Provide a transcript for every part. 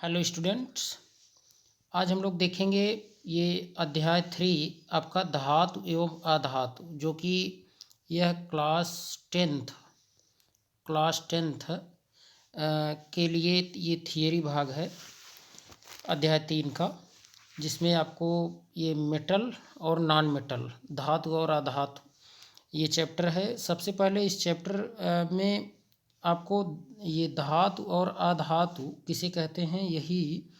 Hello students. आज हम लोग देखेंगे ये अध्याय 3 आपका धातु एवं अधातु, जो कि यह क्लास टेंथ के लिए ये थियरी भाग है अध्याय 3 का, जिसमें आपको ये मेटल और नॉन मेटल, धातु और अधातु, ये चैप्टर है। सबसे पहले इस चैप्टर में आपको ये धातु और अधातु किसे कहते हैं यही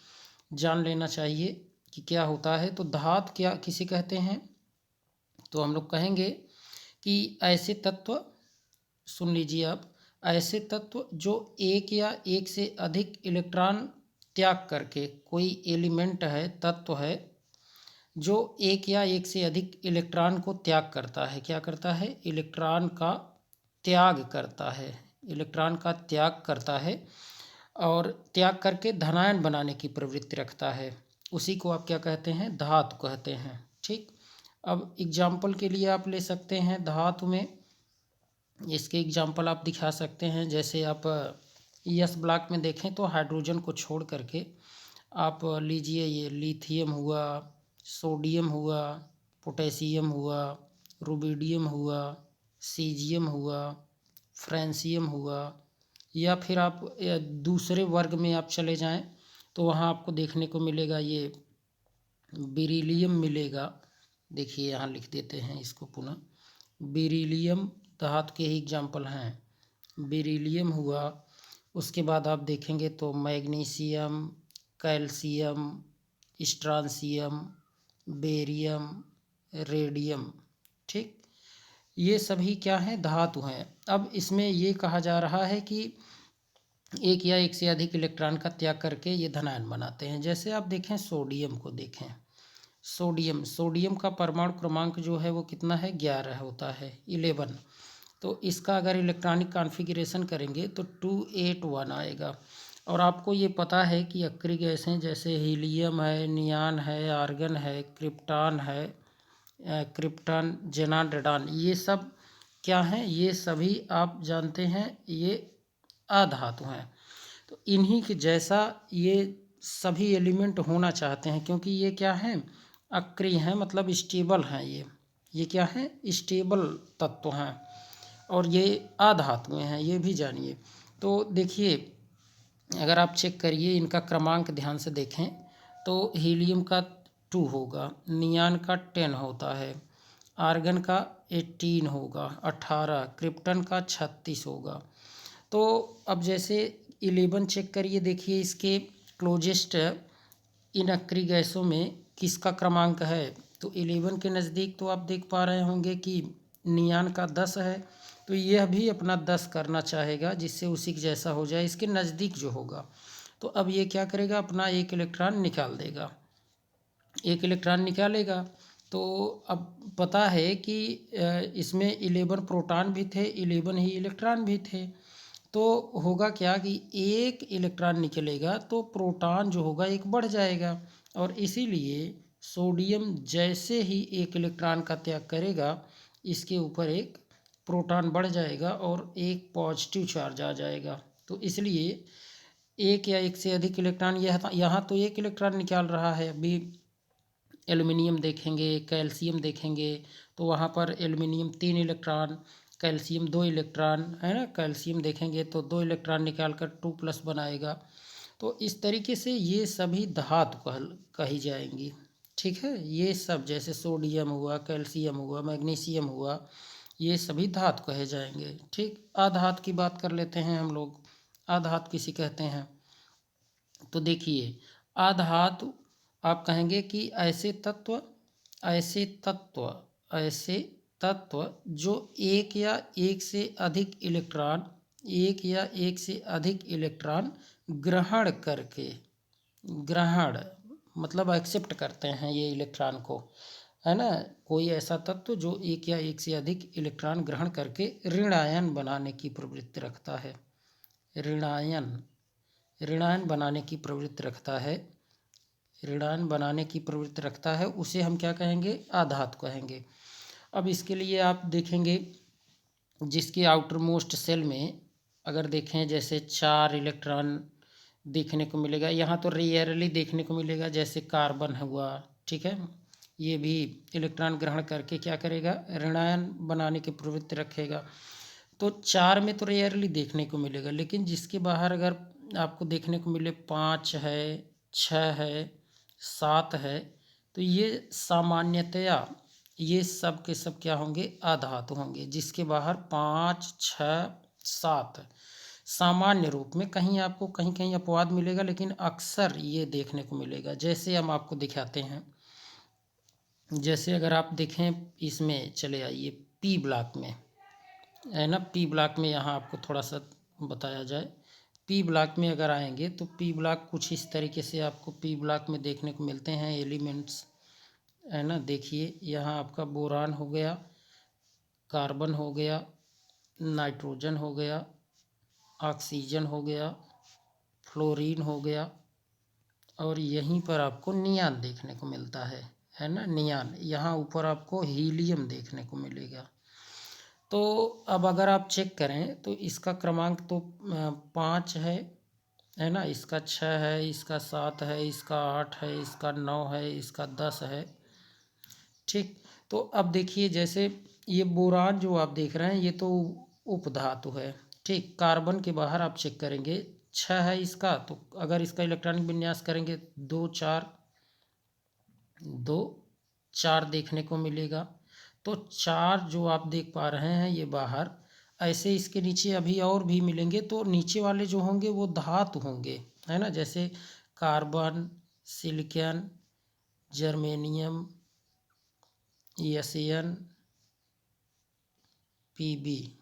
जान लेना चाहिए कि क्या होता है। तो धातु क्या किसे कहते हैं, तो हम लोग कहेंगे कि ऐसे तत्व, सुन लीजिए आप, ऐसे तत्व जो एक या एक से अधिक इलेक्ट्रॉन त्याग करके, कोई एलिमेंट है, तत्व है जो एक या एक से अधिक इलेक्ट्रॉन को त्याग करता है। क्या करता है? इलेक्ट्रॉन का त्याग करता है, इलेक्ट्रॉन का त्याग करता है और त्याग करके धनायन बनाने की प्रवृत्ति रखता है। उसी को आप क्या कहते हैं? धातु कहते हैं। ठीक। अब एग्जाम्पल के लिए आप ले सकते हैं धातु में, इसके एग्जाम्पल आप दिखा सकते हैं। जैसे आप एस ब्लॉक में देखें तो हाइड्रोजन को छोड़ करके आप लीजिए, ये लिथियम हुआ, सोडियम हुआ, पोटेशियम हुआ, रुबिडियम हुआ, सीजियम हुआ, फ्रेंसियम हुआ, या फिर आप दूसरे वर्ग में आप चले जाएं तो वहाँ आपको देखने को मिलेगा ये बेरिलियम मिलेगा। देखिए यहाँ लिख देते हैं इसको पुनः, बेरिलियम धातु के ही एग्जाम्पल हैं। बेरिलियम हुआ, उसके बाद आप देखेंगे तो magnesium, calcium, strontium, barium, radium. ठीक, ये सभी क्या हैं? धातु हैं। अब इसमें ये कहा जा रहा है कि एक या एक से अधिक इलेक्ट्रॉन का त्याग करके ये धनायन बनाते हैं। जैसे आप देखें सोडियम को देखें, सोडियम का परमाणु क्रमांक जो है वो कितना है? 11 होता है, 11। तो इसका अगर इलेक्ट्रॉनिक कॉन्फ़िगरेशन करेंगे तो 281 आएगा। और आपको ये पता है कि अक्रिय गैसें जैसे हीलियम है, नियान है, आर्गन है, क्रिप्टॉन, जेनान, रेडान, ये सब क्या हैं? ये सभी आप जानते हैं ये अधातु हैं। तो इन्हीं के जैसा ये सभी एलिमेंट होना चाहते हैं, क्योंकि ये क्या हैं? अक्रिय हैं, मतलब स्टेबल हैं। ये क्या हैं? स्टेबल तत्व हैं और ये अधातुएं हैं, ये भी जानिए। तो देखिए, अगर आप चेक करिए इनका क्रमांक ध्यान से देखें तो हीलियम का 2 होगा, नियान का 10 होता है, आर्गन का 18 होगा, 18, क्रिप्टन का 36 होगा। तो अब जैसे 11 चेक करिए, देखिए इसके क्लोजेस्ट इन अक्रिय गैसों में किसका क्रमांक है? तो 11 के नज़दीक तो आप देख पा रहे होंगे कि नियान का 10 है, तो यह भी अपना 10 करना चाहेगा जिससे उसी के जैसा हो जाए, इसके नज़दीक जो होगा। तो अब ये क्या करेगा? अपना एक इलेक्ट्रॉन निकाल देगा, एक इलेक्ट्रॉन निकालेगा। तो अब पता है कि इसमें 11 प्रोटॉन भी थे, 11 ही इलेक्ट्रॉन भी थे। तो होगा क्या कि एक इलेक्ट्रॉन निकलेगा तो प्रोटॉन जो होगा एक बढ़ जाएगा, और इसीलिए सोडियम जैसे ही एक इलेक्ट्रॉन का त्याग करेगा इसके ऊपर एक प्रोटॉन बढ़ जाएगा और एक पॉजिटिव चार्ज आ जाएगा। तो इसलिए एक या एक से अधिक इलेक्ट्रॉन, यह यहाँ तो एक इलेक्ट्रॉन निकाल रहा है। अभी एल्युमिनियम देखेंगे, कैल्शियम देखेंगे तो वहाँ पर एल्युमिनियम 3 इलेक्ट्रॉन, कैल्शियम 2 इलेक्ट्रॉन, है ना। कैल्शियम देखेंगे तो 2 इलेक्ट्रॉन निकाल कर 2+ बनाएगा। तो इस तरीके से ये सभी धातु कही जाएंगी। ठीक है, ये सब जैसे सोडियम हुआ, कैल्शियम हुआ, मैग्नीशियम हुआ, ये सभी धातु कहे जाएंगे। ठीक, अधातु की बात कर लेते हैं हम लोग। अधातु किसे कहते हैं? तो देखिए, अधातु आप कहेंगे कि ऐसे तत्व जो एक या एक से अधिक इलेक्ट्रॉन ग्रहण करके, ग्रहण मतलब एक्सेप्ट करते हैं ये इलेक्ट्रॉन को, है ना। कोई ऐसा तत्व जो एक या एक से अधिक इलेक्ट्रॉन ग्रहण करके ऋण आयन बनाने की प्रवृत्ति रखता है, ऋणायन बनाने की प्रवृत्ति रखता है, ऋणायन बनाने की प्रवृत्ति रखता है, उसे हम क्या कहेंगे? अधातु कहेंगे। अब इसके लिए आप देखेंगे जिसके आउटर मोस्ट सेल में अगर देखें जैसे 4 इलेक्ट्रॉन देखने को मिलेगा। यहाँ तो रेयरली देखने को मिलेगा, जैसे कार्बन हुआ, ठीक है, ये भी इलेक्ट्रॉन ग्रहण करके क्या करेगा, ऋणायन बनाने की प्रवृत्ति रखेगा। तो 4 में तो रेयरली देखने को मिलेगा, लेकिन जिसके बाहर अगर आपको देखने को मिले 5 है, 6 है, 7 है, तो ये सामान्यतया ये सब के सब क्या होंगे, अधातु होंगे। जिसके बाहर 5, 6, 7 सामान्य रूप में, कहीं आपको कहीं कहीं अपवाद मिलेगा, लेकिन अक्सर ये देखने को मिलेगा। जैसे हम आपको दिखाते हैं, जैसे अगर आप देखें इसमें चले आइए पी ब्लॉक में, है ना, पी ब्लॉक में यहाँ आपको थोड़ा सा बताया जाए। पी ब्लॉक में अगर आएंगे तो पी ब्लॉक कुछ इस तरीके से आपको पी ब्लॉक में देखने को मिलते हैं एलिमेंट्स, है ना। देखिए यहाँ आपका बोरान हो गया, कार्बन हो गया, नाइट्रोजन हो गया, ऑक्सीजन हो गया, फ्लोरीन हो गया, और यहीं पर आपको नियान देखने को मिलता है ना, नियान। यहाँ ऊपर आपको हीलियम देखने को मिलेगा। तो अब अगर आप चेक करें तो इसका क्रमांक तो 5 है ना, इसका 6 है, इसका 7 है, इसका 8 है, इसका 9 है, इसका 10 है, ठीक। तो अब देखिए जैसे ये बोरान जो आप देख रहे हैं ये तो उपधातु है, ठीक। कार्बन के बाहर आप चेक करेंगे 6 है इसका, तो अगर इसका इलेक्ट्रॉनिक विन्यास करेंगे 2 4 2 4 देखने को मिलेगा। तो 4 जो आप देख पा रहे हैं ये बाहर, ऐसे इसके नीचे अभी और भी मिलेंगे, तो नीचे वाले जो होंगे वो धातु होंगे, है ना। जैसे कार्बन, सिलिकॉन, जर्मेनियम, एशियन, पीबी,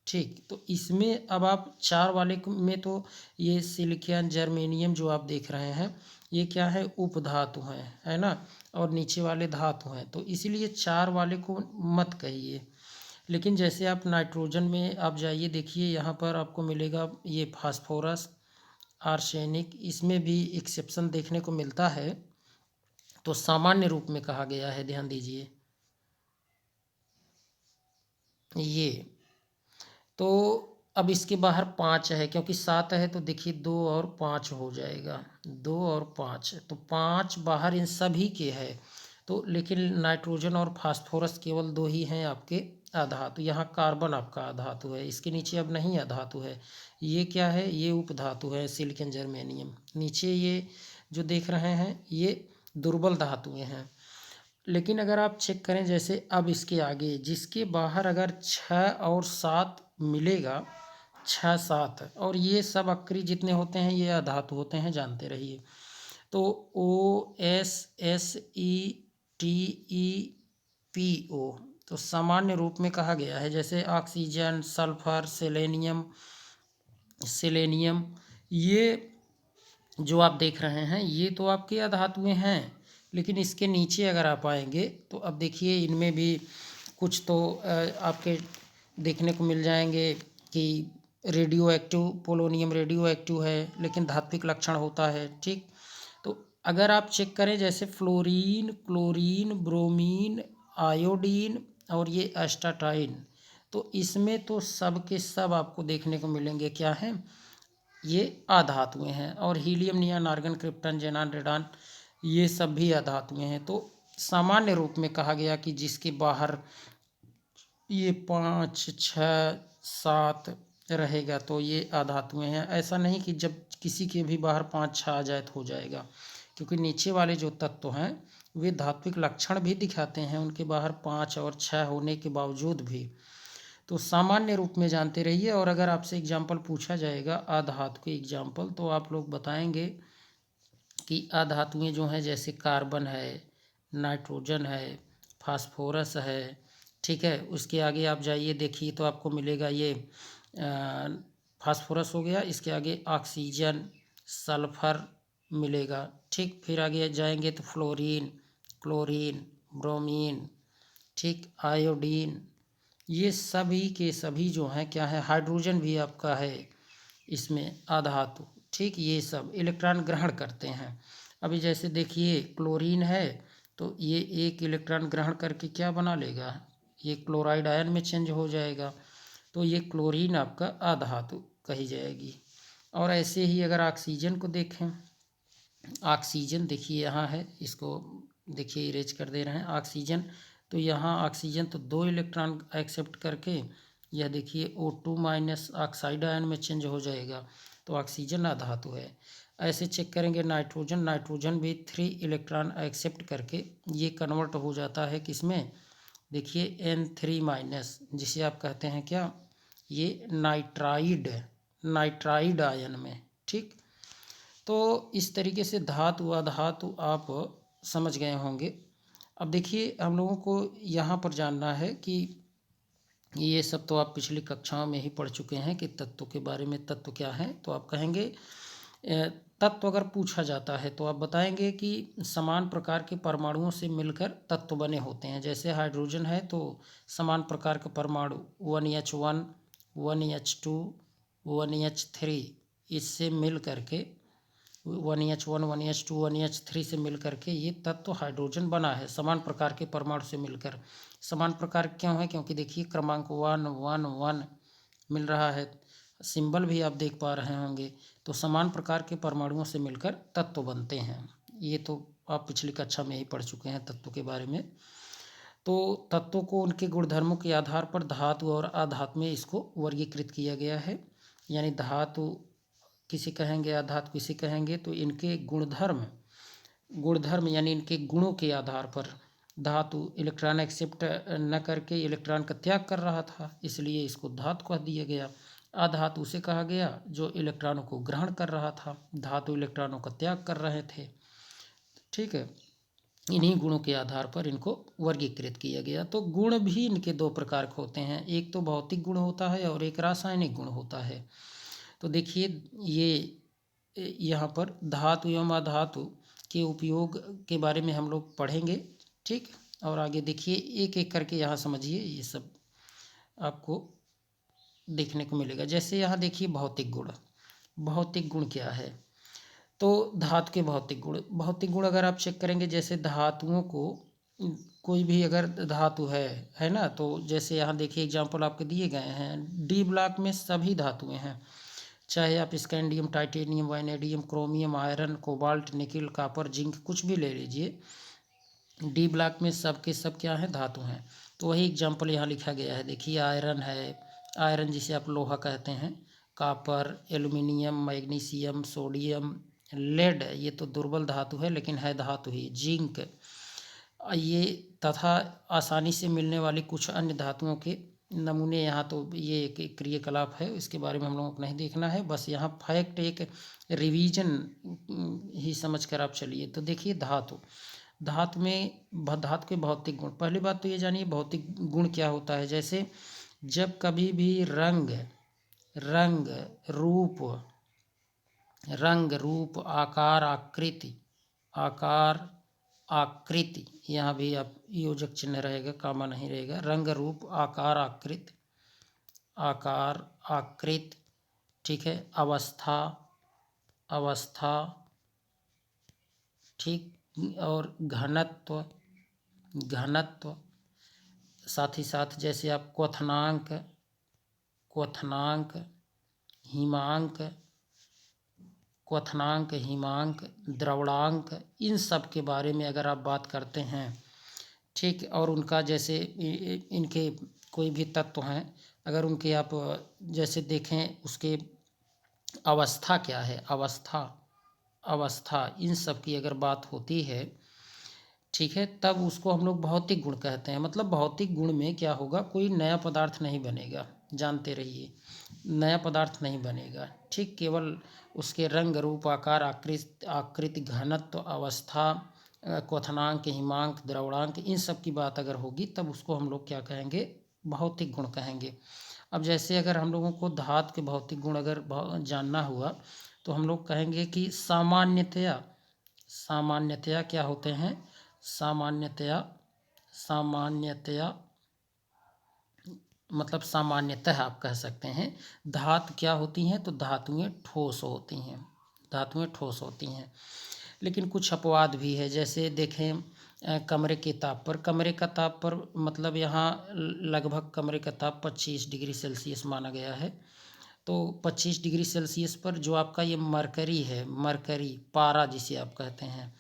ठीक। तो इसमें अब आप 4 वाले में तो ये सिलिकॉन, जर्मेनियम जो आप देख रहे हैं ये क्या है, उपधातु हैं, है ना, और नीचे वाले धातु हैं, तो इसीलिए 4 वाले को मत कहिए। लेकिन जैसे आप नाइट्रोजन में आप जाइए, देखिए यहाँ पर आपको मिलेगा ये फास्फोरस, आर्सेनिक, इसमें भी एक्सेप्शन देखने को मिलता है। तो सामान्य रूप में कहा गया है, ध्यान दीजिए ये। तो अब इसके बाहर 5 है, क्योंकि 7 है तो देखिए 2 और 5 हो जाएगा, 2 और 5, तो 5 बाहर इन सभी के है। तो लेकिन नाइट्रोजन और फास्फोरस केवल 2 ही हैं आपके अधातु। यहाँ कार्बन आपका अधातु है, इसके नीचे अब नहीं अधातु है, ये क्या है, ये उपधातु है, सिलिकॉन, जर्मेनियम। नीचे ये जो देख रहे हैं ये दुर्बल धातुएं हैं। लेकिन अगर आप चेक करें, जैसे अब इसके आगे जिसके बाहर अगर 6 और 7 मिलेगा, 6 7, और ये सब अक्री जितने होते हैं ये अधातु होते हैं, जानते रहिए। तो OSSETEPO तो सामान्य रूप में कहा गया है, जैसे ऑक्सीजन, सल्फर, सेलेनियम, ये जो आप देख रहे हैं ये तो आपके अधातुएं हैं। लेकिन इसके नीचे अगर आप आएंगे तो अब देखिए इनमें भी कुछ तो आपके देखने को मिल जाएंगे कि radio active, polonium radio active है, लेकिन धात्विक लक्षण होता है, ठीक। तो अगर आप चेक करें जैसे फ्लोरीन, क्लोरीन, ब्रोमीन, आयोडीन और ये एस्टाटाइन, तो इसमें तो सब के सब आपको देखने को मिलेंगे क्या है, ये अधातुएं हैं। और helium, neon, argon, krypton, जेनान, radon, ये सब भी अधातुएं हैं। तो सामान्य रूप में कहा गया कि जिसके बाहर ये 5 6 7 रहेगा तो ये अधातुएं हैं। ऐसा नहीं कि जब किसी के भी बाहर 5 6 आ जाए तो हो जाएगा, क्योंकि नीचे वाले जो तत्व हैं वे धात्विक लक्षण भी दिखाते हैं, उनके बाहर 5 और 6 होने के बावजूद भी। तो सामान्य रूप में जानते रहिए। और अगर आपसे एग्जाम्पल पूछा जाएगा अधातु के एग्जाम्पल, तो आप लोग बताएंगे कि अधातुएं जो हैं जैसे कार्बन है, नाइट्रोजन है, फास्फोरस है, ठीक है। उसके आगे आप जाइए देखिए तो आपको मिलेगा ये फास्फोरस हो गया, इसके आगे ऑक्सीजन, सल्फर मिलेगा, ठीक। फिर आगे जाएंगे तो फ्लोरीन, क्लोरीन, ब्रोमीन, ठीक, आयोडीन, ये सभी के सभी जो हैं क्या है, हाइड्रोजन भी आपका है इसमें अधातु, ठीक। ये सब इलेक्ट्रॉन ग्रहण करते हैं। अभी जैसे देखिए क्लोरीन है तो ये एक इलेक्ट्रॉन ग्रहण करके क्या बना लेगा, ये क्लोराइड आयन में चेंज हो जाएगा, तो ये क्लोरीन आपका अधातु कही जाएगी। और ऐसे ही अगर ऑक्सीजन को देखें, ऑक्सीजन देखिए यहाँ है, इसको देखिए इरेज कर दे रहे हैं ऑक्सीजन। तो यहाँ ऑक्सीजन तो 2 इलेक्ट्रॉन एक्सेप्ट करके यह देखिए O2 माइनस ऑक्साइड आयन में चेंज हो जाएगा, तो ऑक्सीजन अधातु है। ऐसे चेक करेंगे नाइट्रोजन, नाइट्रोजन भी 3 इलेक्ट्रॉन एक्सेप्ट करके ये कन्वर्ट हो जाता है किसमें, देखिए N3 माइनस, जिसे आप कहते हैं क्या, ये नाइट्राइड आयन में। ठीक, तो इस तरीके से धातु अधातु आप समझ गए होंगे। अब देखिए हम लोगों को यहाँ पर जानना है कि ये सब तो आप पिछली कक्षाओं में ही पढ़ चुके हैं कि तत्व के बारे में, तत्व क्या है। तो आप कहेंगे तत्व अगर पूछा जाता है तो आप बताएंगे कि समान प्रकार के परमाणुओं से मिलकर तत्व बने होते हैं। जैसे हाइड्रोजन है तो समान प्रकार के परमाणु 1H1, 1H2, 1H3 इससे मिल करके 1H1, 1H2, 1H3 से मिल करके ये तत्व हाइड्रोजन बना है, समान प्रकार के परमाणु से मिलकर। समान प्रकार क्यों है, क्योंकि देखिए क्रमांक 1 1 1 मिल रहा है, सिंबल भी आप देख पा रहे होंगे। तो समान प्रकार के परमाणुओं से मिलकर तत्व बनते हैं। ये तो आप पिछली कक्षा में ही पढ़ चुके हैं तत्व के बारे में। तो तत्वों को उनके गुणधर्मों के आधार पर धातु और अधातु में इसको वर्गीकृत किया गया है। यानी धातु किसे कहेंगे, अधातु किसे कहेंगे, तो इनके गुणधर्म यानी इनके गुणों के आधार पर। धातु इलेक्ट्रॉन एक्सेप्ट न करके इलेक्ट्रॉन का त्याग कर रहा था, इसलिए इसको धातु कह दिया गया। अधातु उसे कहा गया जो इलेक्ट्रॉनों को ग्रहण कर रहा था, धातु इलेक्ट्रॉनों का त्याग कर रहे थे। ठीक है, इन्हीं गुणों के आधार पर इनको वर्गीकृत किया गया। तो गुण भी इनके 2 प्रकार के होते हैं, एक तो भौतिक गुण होता है और एक रासायनिक गुण होता है। तो देखिए ये यहाँ पर धातु एवं अधातु के उपयोग के बारे में हम लोग पढ़ेंगे। ठीक, और आगे देखिए एक एक करके यहाँ समझिए, ये सब आपको देखने को मिलेगा। जैसे यहाँ देखिए भौतिक गुण, भौतिक गुण क्या है, तो धातु के भौतिक गुण अगर आप चेक करेंगे, जैसे धातुओं को कोई भी अगर धातु है ना, तो जैसे यहाँ देखिए एग्जांपल आपके दिए गए हैं। डी ब्लॉक में सभी धातुएं हैं, चाहे आप scandium, titanium, vanadium, chromium, iron, cobalt, nickel, copper, zinc कुछ भी ले लीजिए, डी ब्लॉक में सब के सब क्या है, धातु हैं। तो वही एग्जांपल यहाँ लिखा गया है। देखिए आयरन है, आयरन जिसे आप लोहा कहते हैं, copper, aluminium, magnesium, sodium, lead, ये तो दुर्बल धातु है लेकिन है धातु ही, जिंक, ये तथा आसानी से मिलने वाली कुछ अन्य धातुओं के नमूने। यहाँ तो ये एक क्रियाकलाप है, इसके बारे में हम लोगों को नहीं देखना है, बस यहाँ फैक्ट एक रिवीजन ही समझ कर आप चलिए। तो देखिए धातु धातु के भौतिक गुण, पहली बात तो ये जानिए भौतिक गुण क्या होता है। जैसे जब कभी भी रंग रूप आकृति, यहाँ भी आप योजक चिन्ह रहेगा, कामा नहीं रहेगा। रंग रूप आकार आकृति, ठीक है, अवस्था, ठीक, और घनत्व, साथ ही साथ जैसे आप क्वथनांक, हिमांक, द्रवणांक, इन सब के बारे में अगर आप बात करते हैं, ठीक, और उनका जैसे इनके कोई भी तत्व हैं, अगर उनके आप जैसे देखें उसके अवस्था क्या है, अवस्था इन सब की अगर बात होती है, ठीक है, तब उसको हम लोग भौतिक गुण कहते हैं। मतलब भौतिक गुण में क्या होगा, कोई नया पदार्थ नहीं बनेगा, जानते रहिए, नया पदार्थ नहीं बनेगा। ठीक, केवल उसके रंग रूप आकार आकृति घनत्व अवस्था क्वथनांक हिमांक द्रवणांक इन सब की बात अगर होगी तब उसको हम लोग क्या कहेंगे, भौतिक गुण कहेंगे। अब जैसे अगर हम लोगों को धातु के भौतिक गुण अगर जानना हुआ तो हम लोग कहेंगे कि सामान्यतया क्या होते हैं, सामान्यतया मतलब सामान्यतः आप कह सकते हैं धातु क्या होती हैं, तो धातुएं ठोस होती हैं। लेकिन कुछ अपवाद भी है, जैसे देखें कमरे का ताप पर मतलब यहाँ लगभग कमरे का ताप 25 डिग्री सेल्सियस माना गया है। तो 25 डिग्री सेल्सियस पर जो आपका ये मरकरी है, मरकरी पारा जिसे आप कहते हैं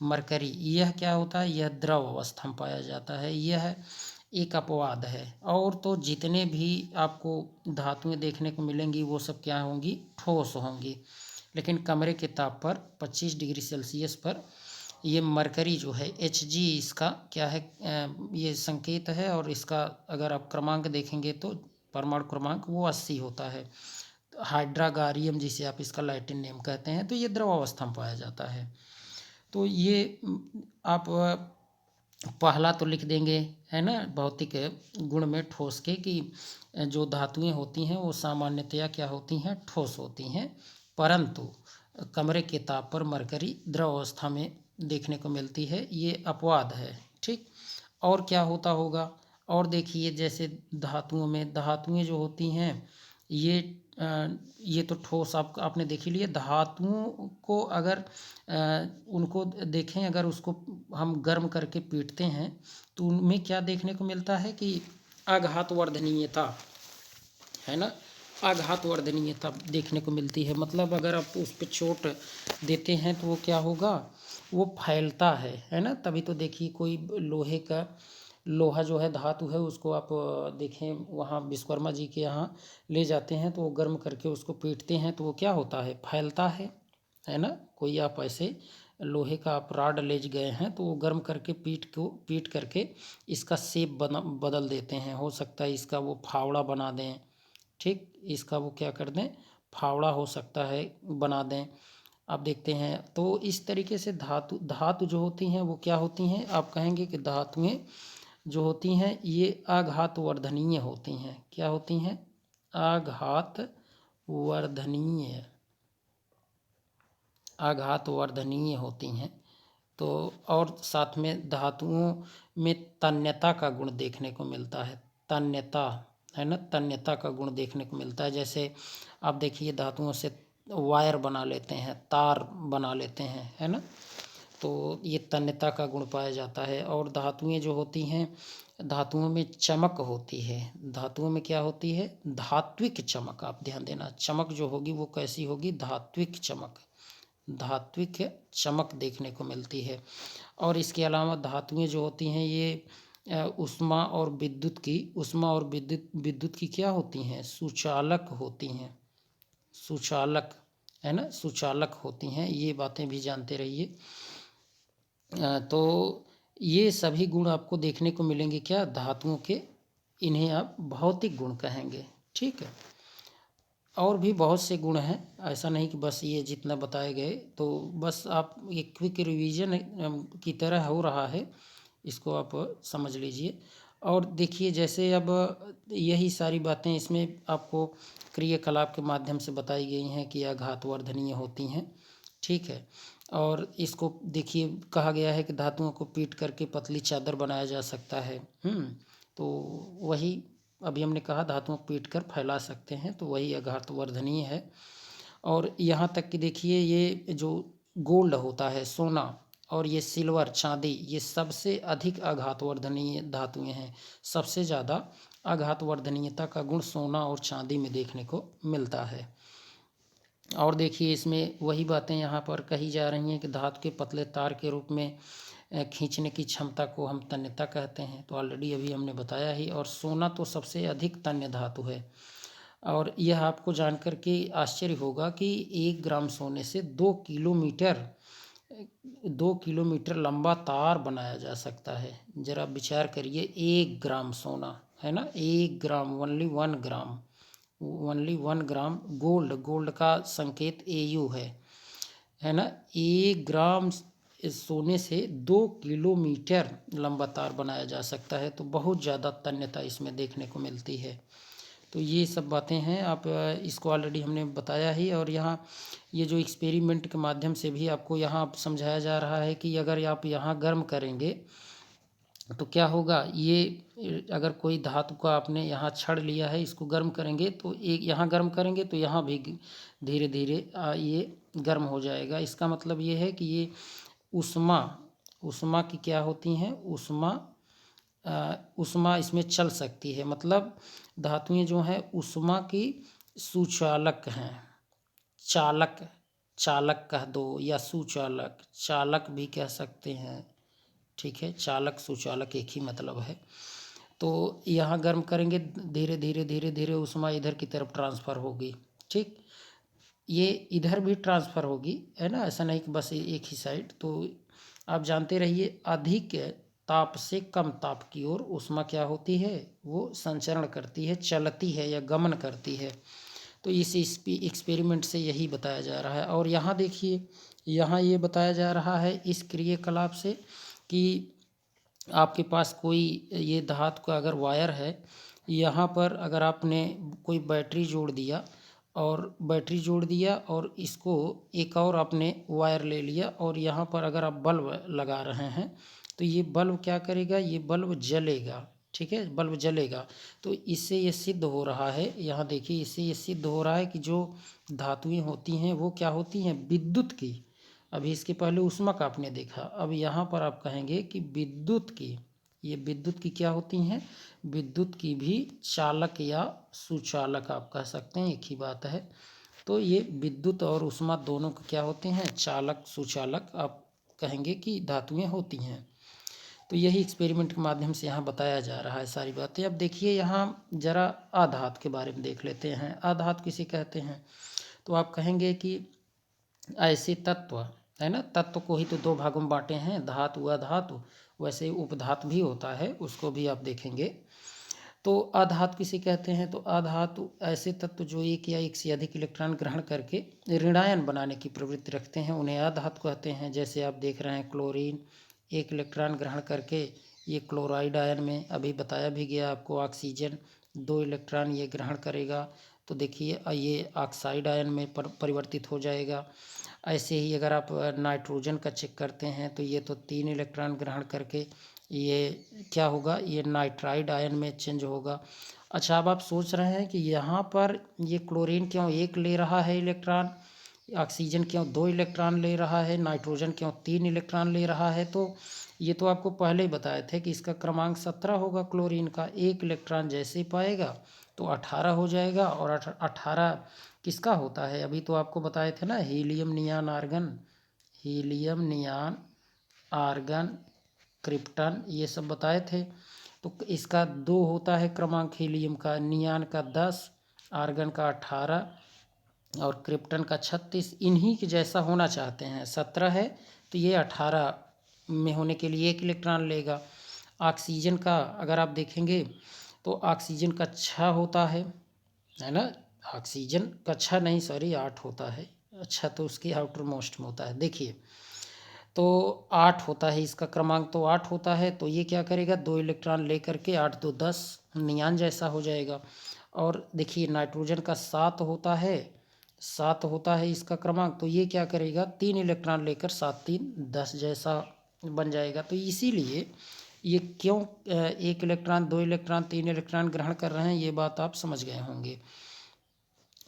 मरकरी, यह क्या होता है, यह द्रव अवस्था में पाया जाता है, यह एक अपवाद है। और तो जितने भी आपको धातुएं देखने को मिलेंगी वो सब क्या होंगी, ठोस होंगी। लेकिन कमरे के ताप पर 25 डिग्री सेल्सियस पर ये मरकरी जो है Hg इसका क्या है, ये संकेत है। और इसका अगर आप क्रमांक देखेंगे तो परमाणु क्रमांक वो 80 होता है। हाइड्रागारियम जिसे आप इसका लैटिन नेम कहते हैं, तो ये द्रव अवस्था में पाया जाता है। तो ये आप पहला तो लिख देंगे, है ना, भौतिक गुण में ठोस के कि जो धातुएं होती हैं वो सामान्यतया क्या होती हैं, ठोस होती हैं। परंतु कमरे के ताप पर मरकरी द्रव अवस्था में देखने को मिलती है, ये अपवाद है। ठीक। और क्या होता होगा, और देखिए जैसे धातुओं में, धातुएं जो होती हैं ये तो ठोस आपने देख ही लिया। धातुओं को अगर उनको देखें, अगर उसको हम गर्म करके पीटते हैं तो उनमें क्या देखने को मिलता है कि आघात वर्धनीयता, है ना, आघात वर्धनीयता देखने को मिलती है। मतलब अगर आप उस पर चोट देते हैं तो वो क्या होगा, वो फैलता है ना। तभी तो देखिए कोई लोहे का, लोहा जो है धातु है, उसको आप देखें वहाँ विश्वकर्मा जी के यहाँ ले जाते हैं तो वो गर्म करके उसको पीटते हैं तो वो क्या होता है, फैलता है ना। कोई आप ऐसे लोहे का आप रॉड ले गए हैं तो वो गर्म करके पीट करके इसका शेप बदल देते हैं। हो सकता है इसका वो फावड़ा बना दें, ठीक, इसका वो क्या कर दें, फावड़ा हो सकता है बना दें। आप देखते हैं तो इस तरीके से धातु जो होती हैं वो क्या होती हैं, आप कहेंगे कि धातुएं जो होती हैं ये आघात वर्धनीय होती हैं। क्या होती हैं, आघात वर्धनीय, आघात वर्धनीय होती हैं। तो और साथ में धातुओं में तन्यता का गुण देखने को मिलता है, तन्यता, है ना, तन्यता का गुण देखने को मिलता है। जैसे आप देखिए धातुओं से वायर बना लेते हैं, तार बना लेते हैं, है ना, तो ये तन्यता का गुण पाया जाता है। और धातुएं जो होती हैं, धातुओं में चमक होती है, धातुओं में क्या होती है, धात्विक चमक। आप ध्यान देना, चमक जो होगी वो कैसी होगी, धात्विक चमक, धात्विक चमक देखने को मिलती है। और इसके अलावा धातुएं जो होती हैं ये ऊष्मा और विद्युत की क्या होती हैं, सुचालक होती हैं, सुचालक, है ना, सुचालक होती हैं। ये बातें भी जानते रहिए। तो ये सभी गुण आपको देखने को मिलेंगे क्या, धातुओं के, इन्हें आप भौतिक गुण कहेंगे। ठीक है। और भी बहुत से गुण हैं, ऐसा नहीं कि बस ये जितना बताए गए। तो बस आप एक क्विक रिवीजन की तरह हो रहा है, इसको आप समझ लीजिए। और देखिए जैसे अब यही सारी बातें इसमें आपको क्रियाकलाप के माध्यम से बताई गई हैं कि आघात वर्धनीय होती हैं। ठीक है। और इसको देखिए कहा गया है कि धातुओं को पीट करके पतली चादर बनाया जा सकता है। तो वही अभी हमने कहा, धातुओं को पीट कर फैला सकते हैं, तो वही आघात वर्धनीय है। और यहाँ तक कि देखिए ये जो गोल्ड होता है, सोना, और ये सिल्वर, चांदी, ये सबसे अधिक आघात वर्धनीय धातुएं हैं। सबसे ज़्यादा आघात वर्धनीयता का गुण सोना और चांदी में देखने को मिलता है। और देखिए इसमें वही बातें यहाँ पर कही जा रही हैं कि धातु के पतले तार के रूप में खींचने की क्षमता को हम तन्यता कहते हैं, तो ऑलरेडी अभी हमने बताया ही। और सोना तो सबसे अधिक तन्य धातु है। और यह आपको जानकर के आश्चर्य होगा कि 1 ग्राम सोने से 2 किलोमीटर लंबा तार बनाया जा सकता है। जरा विचार करिए, 1 ग्राम सोना, है ना, 1 ग्राम, ओनली 1 ग्राम गोल्ड का संकेत Au है ना। 1 ग्राम सोने से 2 किलोमीटर लंबा तार बनाया जा सकता है। तो बहुत ज़्यादा तन्यता इसमें देखने को मिलती है। तो ये सब बातें हैं, आप इसको ऑलरेडी हमने बताया ही। और यहाँ ये जो एक्सपेरिमेंट के माध्यम से भी आपको यहाँ समझाया जा रहा है कि अगर आप यहाँ गर्म करेंगे तो क्या होगा, ये अगर कोई धातु का आपने यहाँ छड़ लिया है, इसको गर्म करेंगे तो एक यहाँ गर्म करेंगे तो यहाँ भी धीरे धीरे ये गर्म हो जाएगा। इसका मतलब ये है कि ये ऊष्मा की क्या होती हैं, ऊष्मा इसमें चल सकती है। मतलब धातुएं जो हैं ऊष्मा की सुचालक हैं। चालक, चालक कह दो या सुचालक, चालक भी कह सकते हैं। ठीक है, चालक सुचालक एक ही मतलब है। तो यहाँ गर्म करेंगे, धीरे धीरे धीरे धीरे ऊष्मा इधर की तरफ ट्रांसफ़र होगी। ठीक, ये इधर भी ट्रांसफ़र होगी, है ना, ऐसा नहीं कि बस एक ही साइड। तो आप जानते रहिए, अधिक ताप से कम ताप की ओर ऊष्मा क्या होती है, वो संचरण करती है, चलती है या गमन करती है। तो इस एक्सपेरिमेंट से यही बताया जा रहा है। और यहाँ देखिए, यहाँ ये बताया जा रहा है इस क्रियाकलाप से कि आपके पास कोई ये धातु का अगर वायर है, यहाँ पर अगर आपने कोई बैटरी जोड़ दिया और इसको एक और आपने वायर ले लिया और यहाँ पर अगर आप बल्ब लगा रहे हैं, तो ये बल्ब क्या करेगा, ये बल्ब जलेगा। ठीक है, बल्ब जलेगा। तो इससे ये सिद्ध हो रहा है, यहाँ देखिए, इससे ये सिद्ध हो रहा है कि जो धातुएं होती हैं वो क्या होती हैं, विद्युत की। अभी इसके पहले ऊष्मा का आपने देखा, अब यहाँ पर आप कहेंगे कि विद्युत की, ये विद्युत की क्या होती हैं, विद्युत की भी चालक या सुचालक आप कह सकते हैं, एक ही बात है। तो ये विद्युत और ऊष्मा दोनों के क्या होते हैं, चालक सुचालक आप कहेंगे कि धातुएं होती हैं। तो यही एक्सपेरिमेंट के माध्यम से यहाँ बताया जा रहा है सारी बातें। अब देखिए, यहाँ जरा आधात के बारे में देख लेते हैं। आधात किसे कहते हैं, तो आप कहेंगे कि ऐसे तत्व, है ना, तत्व को ही तो दो भागों में बांटे हैं, धातु अधातु, वैसे उपधातु भी होता है, उसको भी आप देखेंगे। तो अधातु किसे कहते हैं, तो अधातु ऐसे तत्व जो एक या एक से अधिक इलेक्ट्रॉन ग्रहण करके ऋणायन बनाने की प्रवृत्ति रखते हैं, उन्हें अधातु कहते हैं। जैसे आप देख रहे हैं, क्लोरीन एक इलेक्ट्रॉन ग्रहण करके ये क्लोराइड आयन में, अभी बताया भी गया आपको, ऑक्सीजन 2 इलेक्ट्रॉन ये ग्रहण करेगा, तो देखिए ये ऑक्साइड आयन में परिवर्तित हो जाएगा। ऐसे ही अगर आप नाइट्रोजन का चेक करते हैं, तो ये तो 3 इलेक्ट्रॉन ग्रहण करके ये क्या होगा, ये नाइट्राइड आयन में चेंज होगा। अच्छा, अब आप सोच रहे हैं कि यहाँ पर ये क्लोरीन क्यों 1 ले रहा है इलेक्ट्रॉन, ऑक्सीजन क्यों 2 इलेक्ट्रॉन ले रहा है, नाइट्रोजन क्यों 3 इलेक्ट्रॉन ले रहा है। तो ये तो आपको पहले ही बताए थे कि इसका क्रमांक 17 होगा। क्लोरीन का 1 इलेक्ट्रॉन जैसे ही पाएगा तो 18 हो जाएगा। और 18 किसका होता है, अभी तो आपको बताए थे ना, helium neon argon, helium neon argon krypton, ये सब बताए थे। तो इसका 2 होता है क्रमांक, हीलियम का, नियान का 10, आर्गन का 18 और क्रिप्टन का 36। इन्हीं के जैसा होना चाहते हैं, 17 है तो ये 18 में होने के लिए 1 इलेक्ट्रॉन लेगा। ऑक्सीजन का अगर आप देखेंगे तो ऑक्सीजन का 6 होता है ना, ऑक्सीजन का 6 नहीं, सॉरी 8 होता है। अच्छा, तो उसकी आउटर मोस्ट में होता है, देखिए, तो 8 होता है इसका क्रमांक, तो 8 होता है। तो ये क्या करेगा, 2 इलेक्ट्रॉन ले करके 8 2 10 नियान जैसा हो जाएगा। और देखिए, नाइट्रोजन का 7 होता है, 7 होता है इसका क्रमांक, तो ये क्या करेगा, 3 इलेक्ट्रॉन लेकर 7 3 10 जैसा बन जाएगा। तो इसीलिए ये क्यों 1 इलेक्ट्रॉन 2 इलेक्ट्रॉन 3 इलेक्ट्रॉन ग्रहण कर रहे हैं, ये बात आप समझ गए होंगे।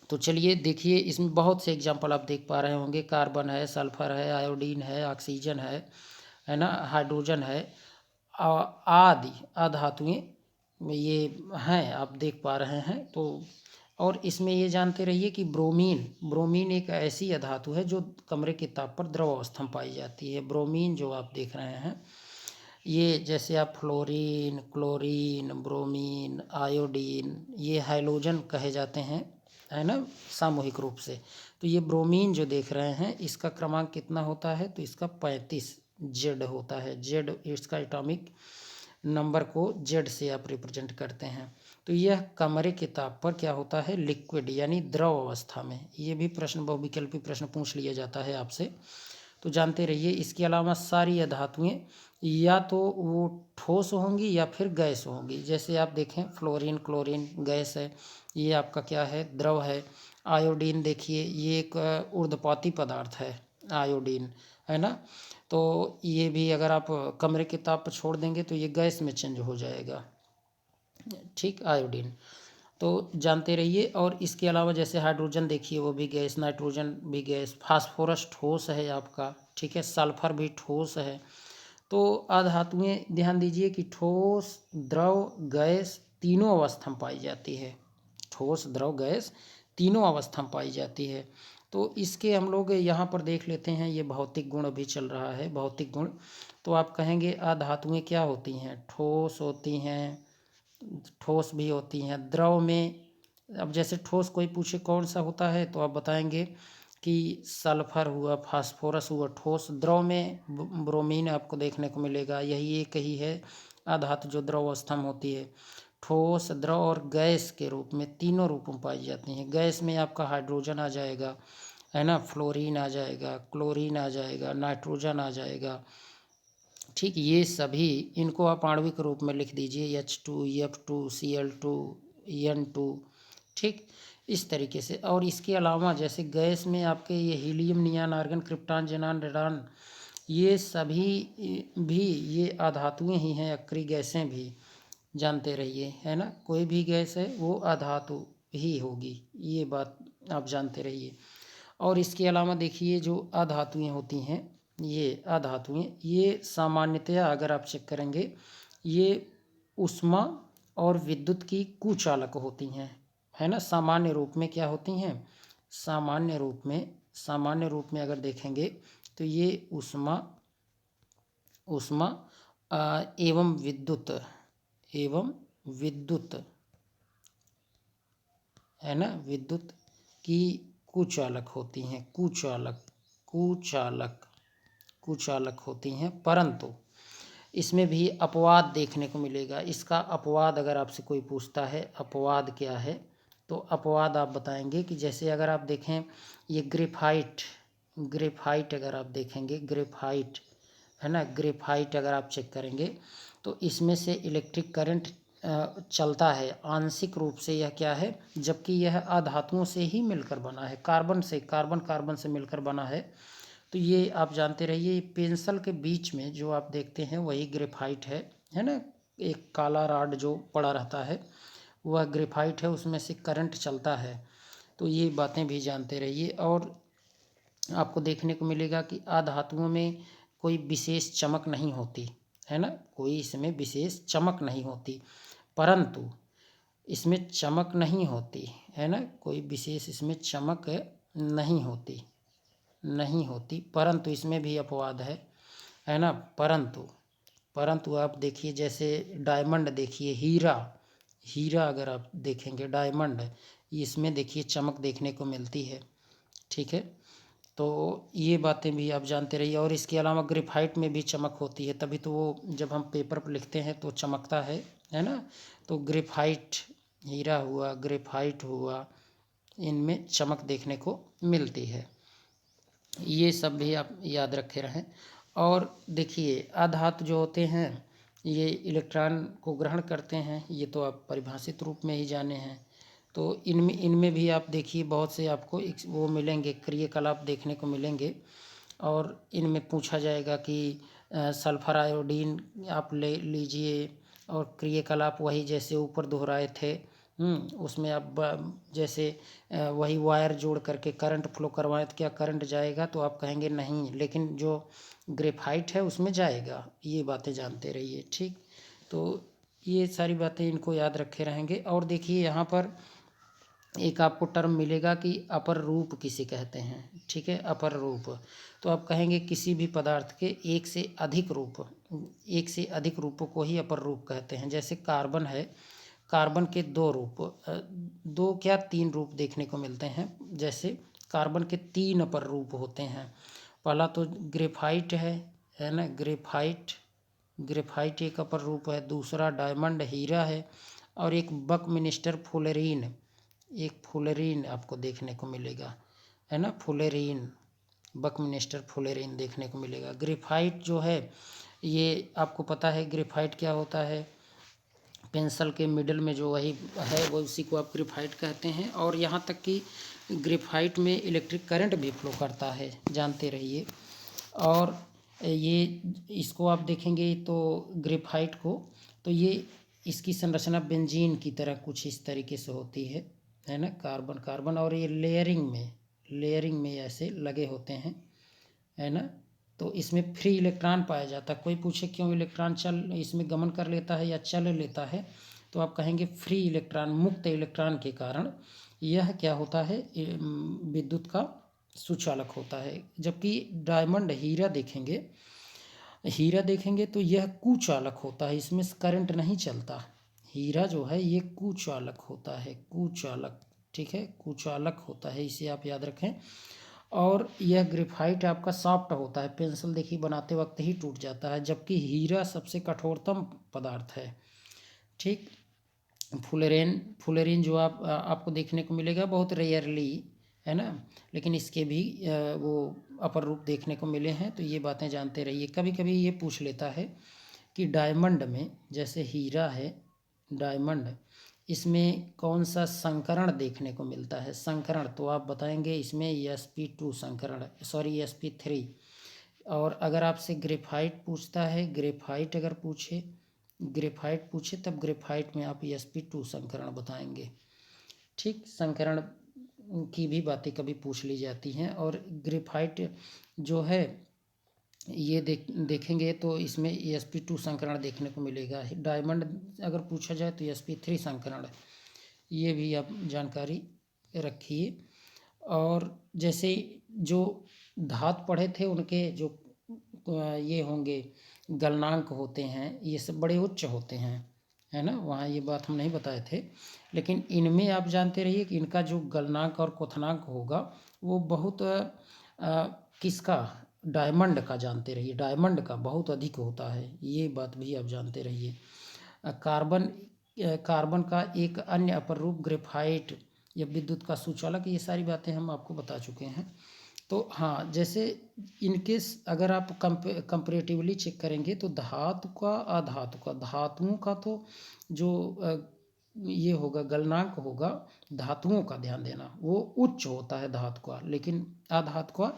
तो चलिए देखिए, इसमें बहुत से एग्जाम्पल आप देख पा रहे होंगे, कार्बन है, सल्फर है, आयोडीन है, ऑक्सीजन है ना, हाइड्रोजन है, आदि अधातुएं ये हैं, आप देख पा रहे हैं। तो और इसमें ये जानते रहिए कि ब्रोमीन, ब्रोमीन एक ऐसी अधातु है जो कमरे के ताप पर द्रव अवस्था में पाई जाती है। ब्रोमीन जो आप देख रहे हैं, ये जैसे आप फ्लोरीन, क्लोरीन, ब्रोमीन, आयोडीन, ये हैलोजन कहे जाते हैं, है ना, सामूहिक रूप से। तो ये ब्रोमीन जो देख रहे हैं, इसका क्रमांक कितना होता है, तो इसका 35 जेड होता है। जेड इसका एटॉमिक नंबर को जेड से आप रिप्रेजेंट करते हैं। तो यह कमरे के ताप पर क्या होता है, लिक्विड यानी द्रव अवस्था में। ये भी प्रश्न, बहुविकल्पी प्रश्न पूछ लिया जाता है आपसे, तो जानते रहिए। इसके अलावा सारी धातुएं या तो वो ठोस होंगी या फिर गैस होंगी। जैसे आप देखें, फ्लोरीन, क्लोरीन गैस है, ये आपका क्या है, द्रव है। आयोडीन देखिए, ये एक ऊर्ध्वपाती पदार्थ है, आयोडीन, है ना। तो ये भी अगर आप कमरे के ताप पर छोड़ देंगे तो ये गैस में चेंज हो जाएगा, ठीक, आयोडीन। तो जानते रहिए। और इसके अलावा जैसे हाइड्रोजन देखिए, वो भी गैस, नाइट्रोजन भी गैस, फास्फोरस ठोस है आपका, ठीक है, सल्फर भी ठोस है। तो अधातुएं ध्यान दीजिए कि ठोस, द्रव, गैस तीनों अवस्था में पाई जाती है। ठोस, द्रव, गैस तीनों अवस्था में पाई जाती है। तो इसके हम लोग यहाँ पर देख लेते हैं, ये भौतिक गुण अभी चल रहा है, भौतिक गुण। तो आप कहेंगे अधातुएं क्या होती हैं? ठोस होती हैं, ठोस भी होती हैं, द्रव में। अब जैसे ठोस कोई पूछे कौन सा होता है तो आप बताएंगे कि सल्फर हुआ, फास्फोरस हुआ ठोस। द्रव में ब्रोमीन आपको देखने को मिलेगा, यही एक ही है अधातु जो द्रव अवस्था में होती है। ठोस, द्रव और गैस के रूप में, तीनों रूपों में पाई जाती हैं। गैस में आपका हाइड्रोजन आ जाएगा, है ना, फ्लोरीन आ जाएगा, क्लोरीन आ जाएगा, नाइट्रोजन आ जाएगा। ठीक, ये सभी, इनको आप आणविक रूप में लिख दीजिए H2, F2, Cl2, N2। ठीक, इस तरीके से। और इसके अलावा जैसे गैस में आपके ये helium, neon, argon, krypton, xenon, radon, ये सभी भी ये अधातुएं ही हैं, अक्रिय गैसें भी, जानते रहिए, है ना। कोई भी गैस है वो अधातु ही होगी, ये बात आप जानते रहिए। और इसके अलावा देखिए जो अधातुएं होती हैं, ये अधातुएं, ये सामान्यतया अगर आप चेक करेंगे, ये ऊष्मा और विद्युत की कुचालक होती हैं, है ना। सामान्य रूप में क्या होती हैं? सामान्य रूप में अगर देखेंगे तो ये ऊष्मा एवं विद्युत, है ना, विद्युत की कुचालक होती हैं, कुचालक होती हैं। परंतु इसमें भी अपवाद देखने को मिलेगा। इसका अपवाद अगर आपसे कोई पूछता है अपवाद क्या है, तो अपवाद आप बताएंगे कि जैसे अगर आप देखें ये ग्रेफाइट अगर आप देखेंगे, ग्रेफाइट, है ना, ग्रेफाइट अगर आप चेक करेंगे तो इसमें से इलेक्ट्रिक करंट चलता है आंशिक रूप से। यह क्या है? जबकि यह अधातुओं से ही मिलकर बना है, कार्बन से मिलकर बना है। तो ये आप जानते रहिए, पेंसिल के बीच में जो आप देखते हैं वही ग्रेफाइट है ना। एक काला रॉड जो पड़ा रहता है वह ग्रेफाइट है, उसमें से करंट चलता है। तो ये बातें भी जानते रहिए। और आपको देखने को मिलेगा कि अधातुओं में कोई विशेष चमक नहीं होती, है ना, कोई इसमें विशेष चमक नहीं होती। परंतु इसमें चमक नहीं होती, है ना, कोई विशेष इसमें चमक नहीं होती। परंतु इसमें भी अपवाद है ना। परंतु आप देखिए जैसे डायमंड देखिए, हीरा अगर आप देखेंगे, डायमंड, इसमें देखिए चमक देखने को मिलती है। ठीक है, तो ये बातें भी आप जानते रहिए। और इसके अलावा ग्रेफाइट में भी चमक होती है, तभी तो वो जब हम पेपर पर लिखते हैं तो चमकता है ना। तो ग्रेफाइट, हीरा हुआ, ग्रेफाइट हुआ, इनमें चमक देखने को मिलती है। ये सब भी आप याद रखे रहें। और देखिए अधातु जो होते हैं ये इलेक्ट्रॉन को ग्रहण करते हैं, ये तो आप परिभाषित रूप में ही जाने हैं। तो इनमें भी आप देखिए बहुत से आपको वो मिलेंगे, क्रियाकलाप देखने को मिलेंगे। और इनमें पूछा जाएगा कि सल्फर आयोडीन आप ले लीजिए, और क्रियाकलाप वही जैसे ऊपर दोहराए थे। उसमें आप जैसे वही वायर जोड़ करके करंट फ्लो करवाएं तो क्या करंट जाएगा? तो आप कहेंगे नहीं, लेकिन जो ग्रेफाइट है उसमें जाएगा। ये बातें जानते रहिए। ठीक, तो ये सारी बातें इनको याद रखे रहेंगे। और देखिए यहाँ पर एक आपको टर्म मिलेगा कि अपर रूप किसे कहते हैं। ठीक है, अपर रूप। तो आप कहेंगे किसी भी पदार्थ के एक से अधिक रूपों को ही अपर रूप कहते हैं। जैसे कार्बन है, कार्बन के दो क्या तीन रूप देखने को मिलते हैं। जैसे कार्बन के 3 अपर रूप होते हैं। पहला तो ग्रेफाइट है ना, ग्रेफाइट एक अपर रूप है। दूसरा डायमंड, हीरा है। और एक बकमिस्टर फुलेरीन आपको देखने को मिलेगा, है ना, बकमिस्टर फुलेरीन देखने को मिलेगा। ग्रेफाइट जो है ये आपको पता है ग्रेफाइट क्या होता है, पेंसिल के मिडल में जो वही है वो उसी को आप ग्रेफाइट कहते हैं। और यहाँ तक कि ग्रेफाइट में इलेक्ट्रिक करंट भी फ्लो करता है, जानते रहिए। और ये इसको आप देखेंगे तो ग्रेफाइट को, तो ये इसकी संरचना बेंजीन की तरह कुछ इस तरीके से होती है ना, कार्बन। और ये लेयरिंग में ऐसे लगे होते हैं, है ना। तो इसमें फ्री इलेक्ट्रॉन पाया जाता है। कोई पूछे क्यों इलेक्ट्रॉन इसमें गमन कर लेता है या चल लेता है, तो आप कहेंगे फ्री इलेक्ट्रॉन, मुक्त इलेक्ट्रॉन के कारण यह क्या होता है, विद्युत का सुचालक होता है। जबकि डायमंड हीरा देखेंगे तो यह कुचालक होता है, इसमें करंट नहीं चलता। हीरा जो है ये कुचालक होता है, कुचालक, ठीक है, कुचालक होता है, इसे आप याद रखें। और यह ग्रेफाइट आपका सॉफ्ट होता है, पेंसिल देखिए बनाते वक्त ही टूट जाता है, जबकि हीरा सबसे कठोरतम पदार्थ है। ठीक। फुलेरिन जो आपको देखने को मिलेगा बहुत रेयरली, है ना, लेकिन इसके भी वो अपर रूप देखने को मिले हैं, तो ये बातें जानते रहिए। कभी कभी ये पूछ लेता है कि डायमंड में, जैसे हीरा है, डायमंड, इसमें कौन सा संकरण देखने को मिलता है, संकरण, तो आप बताएंगे इसमें sp2 संकरण, सॉरी sp3। और अगर आपसे ग्रेफाइट पूछता है, ग्रेफाइट पूछे तब ग्रेफाइट में आप sp2 संकरण बताएंगे। ठीक, संकरण की भी बातें कभी पूछ ली जाती हैं। और ग्रेफाइट जो है ये देखेंगे तो इसमें sp2 संकरण देखने को मिलेगा। डायमंड अगर पूछा जाए तो sp3 संकरण, ये भी आप जानकारी रखिए। और जैसे जो धातु पढ़े थे उनके जो ये होंगे गलनांक होते हैं, ये सब बड़े उच्च होते हैं, है ना, वहाँ ये बात हम नहीं बताए थे। लेकिन इनमें आप जानते रहिए कि इनका जो गलनांक और क्वथनांक होगा वो बहुत किसका, डायमंड का जानते रहिए, डायमंड का बहुत अधिक होता है, ये बात भी आप जानते रहिए। कार्बन का एक अन्य अपर रूप ग्रेफाइट या विद्युत का सुचालक, ये सारी बातें हम आपको बता चुके हैं। तो हाँ, जैसे इनके अगर आप कंपेरेटिवली चेक करेंगे तो धातु का अधातु का, धातुओं का तो जो ये होगा गलनांक होगा, धातुओं का ध्यान देना, वो उच्च होता है धातु का, लेकिन अधातु का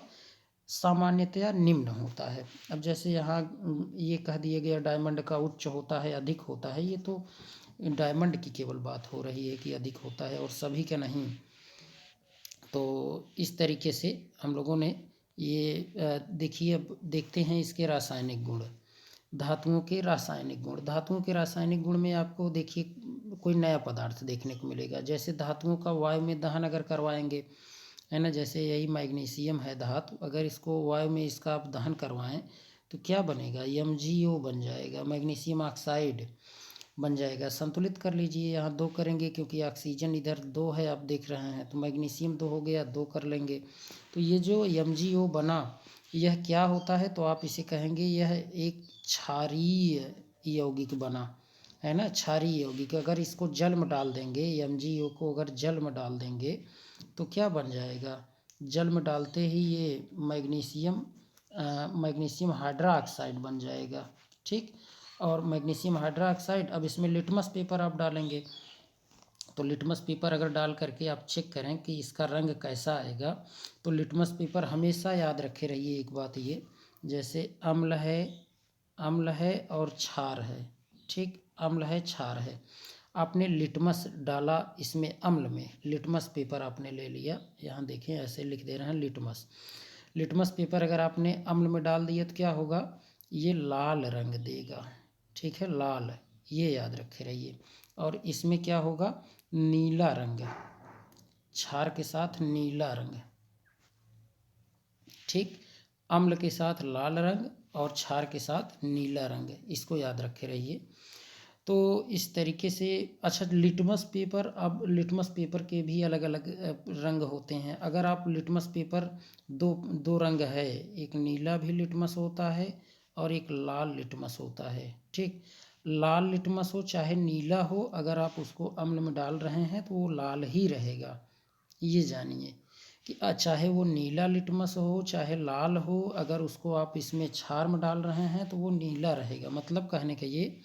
सामान्यतया निम्न होता है। अब जैसे यहाँ ये कह दिया गया डायमंड का उच्च होता है, अधिक होता है, ये तो डायमंड की केवल बात हो रही है कि अधिक होता है और सभी का नहीं। तो इस तरीके से हम लोगों ने ये देखिए, अब देखते हैं इसके रासायनिक गुण, धातुओं के रासायनिक गुण। धातुओं के रासायनिक गुण में आपको देखिए कोई नया पदार्थ देखने को मिलेगा। जैसे धातुओं का वायु में दहन अगर करवाएंगे, है ना, जैसे यही मैग्नीशियम है धातु, अगर इसको वायु में इसका आप दहन करवाएं तो क्या बनेगा, MgO बन जाएगा, मैग्नीशियम ऑक्साइड बन जाएगा। संतुलित कर लीजिए, यहाँ 2 करेंगे क्योंकि ऑक्सीजन इधर 2 है, आप देख रहे हैं, तो मैग्नीशियम 2 हो गया, 2 कर लेंगे। तो ये जो MgO बना, यह क्या होता है, तो आप इसे कहेंगे यह एक क्षारीय यौगिक बना, है ना, क्षारीय यौगिक। अगर इसको जल में डाल देंगे, MgO को अगर जल में डाल देंगे तो क्या बन जाएगा, जल में डालते ही ये मैग्नीशियम हाइड्रोक्साइड बन जाएगा। ठीक। और मैग्नीशियम हाइड्रोक्साइड, अब इसमें लिटमस पेपर आप डालेंगे, तो लिटमस पेपर अगर डाल करके आप चेक करें कि इसका रंग कैसा आएगा, तो लिटमस पेपर हमेशा याद रखे रहिए एक बात ये, जैसे अम्ल है और क्षार है, ठीक, अम्ल है क्षार है, आपने लिटमस डाला इसमें, अम्ल में लिटमस पेपर आपने ले लिया, यहाँ देखें ऐसे लिख दे रहे हैं लिटमस पेपर अगर आपने अम्ल में डाल दिया तो क्या होगा, ये लाल रंग देगा, ठीक है, लाल, ये याद रखे रहिए। और इसमें क्या होगा, नीला रंग, क्षार के साथ नीला रंग, ठीक, अम्ल के साथ लाल रंग और क्षार के साथ नीला रंग, इसको याद रखे रहिए। तो इस तरीके से, अच्छा, लिटमस पेपर, अब लिटमस पेपर के भी अलग अलग रंग होते हैं। अगर आप लिटमस पेपर दो रंग है, एक नीला भी लिटमस होता है और एक लाल लिटमस होता है, ठीक, लाल लिटमस हो चाहे नीला हो, अगर आप उसको अम्ल में डाल रहे हैं तो वो लाल ही रहेगा, ये जानिए कि चाहे वो नीला लिटमस हो चाहे लाल हो, अगर उसको आप इसमें क्षार में डाल रहे हैं तो वो नीला रहेगा। मतलब कहने का ये